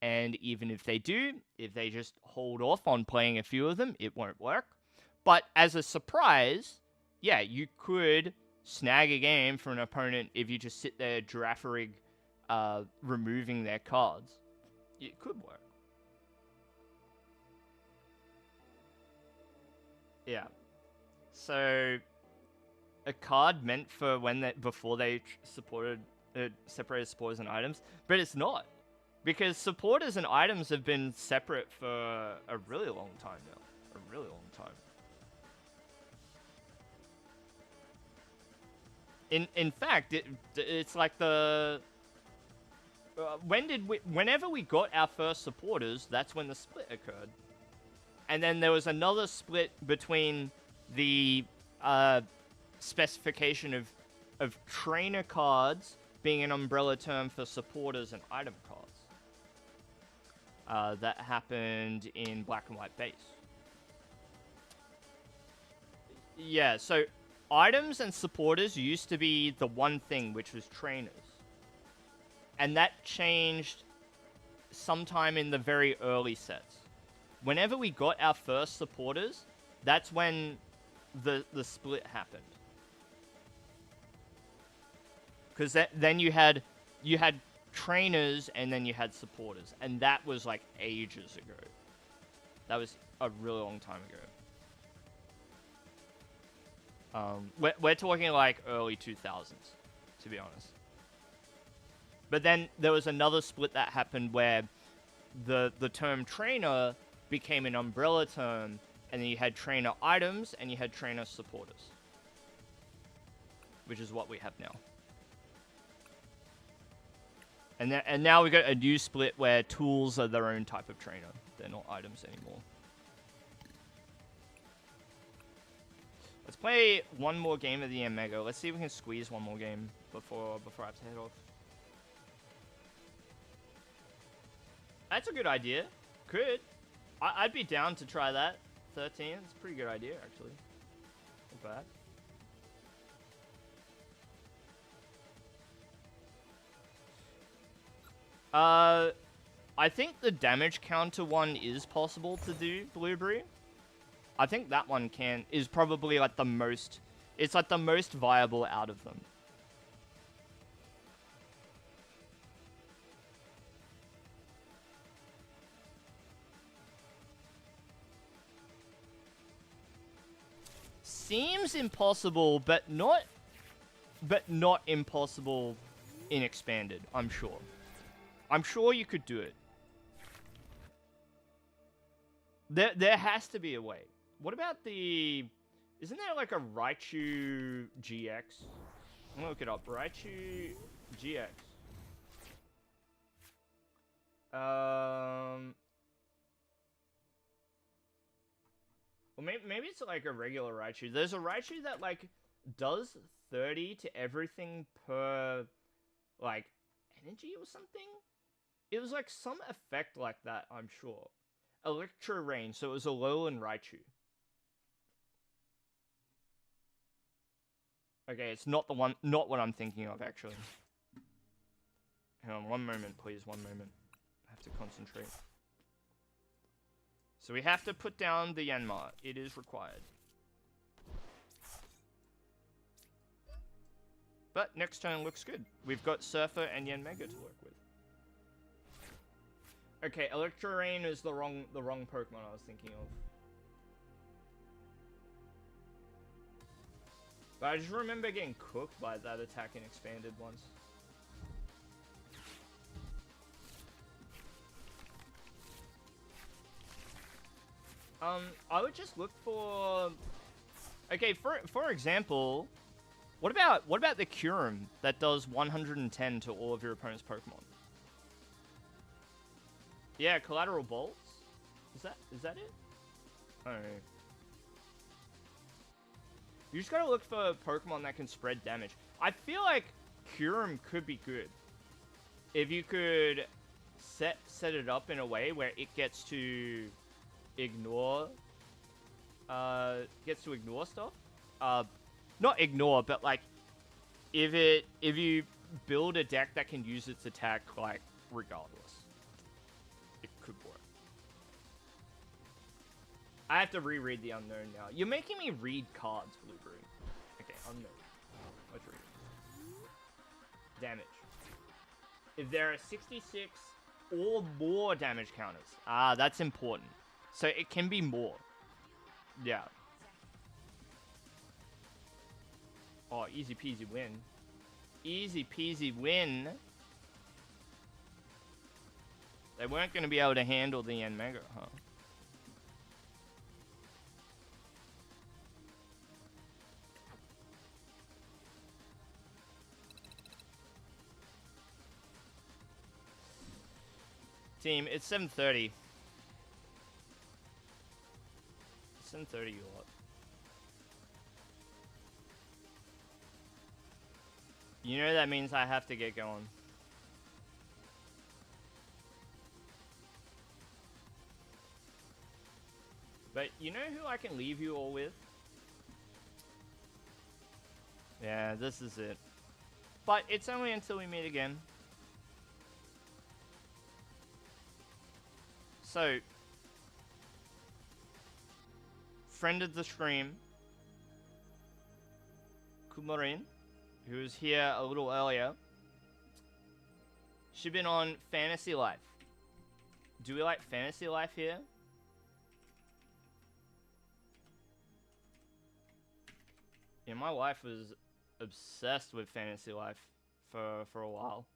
And even if they do, if they just hold off on playing a few of them, it won't work. But as a surprise, yeah, you could snag a game for an opponent if you just sit there Giraffe Rig, removing their cards. It could work. Yeah. So a card meant for before they separated supporters and items, but it's not. Because supporters and items have been separate for a really long time now. A really long time. In fact, it's like the... whenever we got our first supporters, that's when the split occurred. And then there was another split between the specification of trainer cards being an umbrella term for supporters and item cards. That happened in Black and White base. Yeah, so items and supporters used to be the one thing, which was trainers. And that changed sometime in the very early sets. Whenever we got our first supporters, that's when the split happened. Because then you had trainers and then you had supporters, and that was like ages ago. That was a really long time ago. We're talking like early 2000s, to be honest. But then there was another split that happened where the term trainer became an umbrella term, and then you had trainer items and you had trainer supporters, which is what we have now. And now we got a new split where tools are their own type of trainer. They're not items anymore. Let's play one more game of the Omega. Let's see if we can squeeze one more game before I have to head off. That's a good idea. Could. I'd be down to try that. 13. It's a pretty good idea, actually. Not bad. I think the damage counter one is possible to do, Blueberry. I think that one is probably like the most... It's like the most viable out of them. Seems impossible, but not impossible in Expanded, I'm sure. I'm sure you could do it. There has to be a way. What about the... Isn't there like a Raichu GX? I'm gonna look it up. Raichu GX. Well, maybe it's like a regular Raichu. There's a Raichu that like does 30 to everything per like energy or something? It was like some effect like that, I'm sure. Electro Rain, so it was a Alolan Raichu. Okay, it's not the one, not what I'm thinking of, actually. Hang on, one moment, please, one moment. I have to concentrate. So we have to put down the Yanma. It is required. But next turn looks good. We've got Surfer and Yanmega to work with. Okay, Electro Rain is the wrong Pokemon I was thinking of. But I just remember getting cooked by that attack in Expanded once. I would just look for... Okay, for example, what about the Kyurem that does 110 to all of your opponent's Pokemon? Yeah, Collateral Bolts? Is that it? I don't know. You just gotta look for Pokemon that can spread damage. I feel like Kyurem could be good if you could set it up in a way where it gets to ignore stuff. Not ignore, but like if you build a deck that can use its attack like regardless, it could work. I have to reread the Unknown now. You're making me read cards, Blueberry. Okay, Unknown. Let's read it. Damage. If there are 66 or more damage counters. Ah, that's important. So it can be more. Yeah. Oh, easy peasy win. Easy peasy win. They weren't going to be able to handle the Yanmega, huh? Team, it's 7:30. 7:30, you lot. You know that means I have to get going. But you know who I can leave you all with? Yeah, this is it. But it's only until we meet again. So, friend of the stream, Kumarin, who was here a little earlier, she's been on Fantasy Life. Do we like Fantasy Life here? Yeah, my wife was obsessed with Fantasy Life for a while.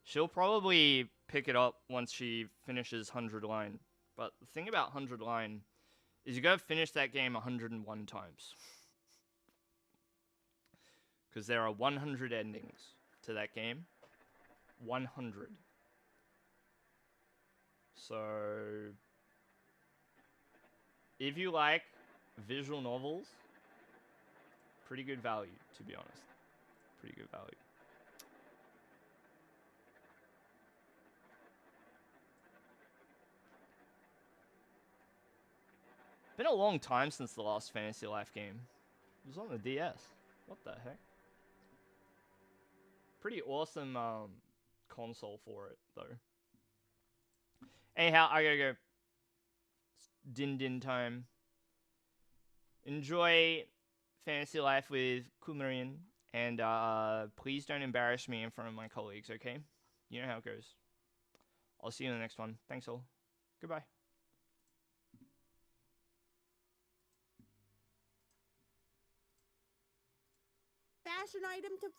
She'll probably pick it up once she finishes 100 Line. But the thing about 100 Line is you gotta finish that game 101 times. Because there are 100 endings to that game. 100. So, if you like visual novels, pretty good value, to be honest. Pretty good value. Been a long time since the last Fantasy Life game. It was on the DS. What the heck? Pretty awesome console for it, though. Anyhow, I gotta go. It's din time. Enjoy Fantasy Life with Kumarian, and please don't embarrass me in front of my colleagues, okay? You know how it goes. I'll see you in the next one. Thanks all. Goodbye. Fashion item to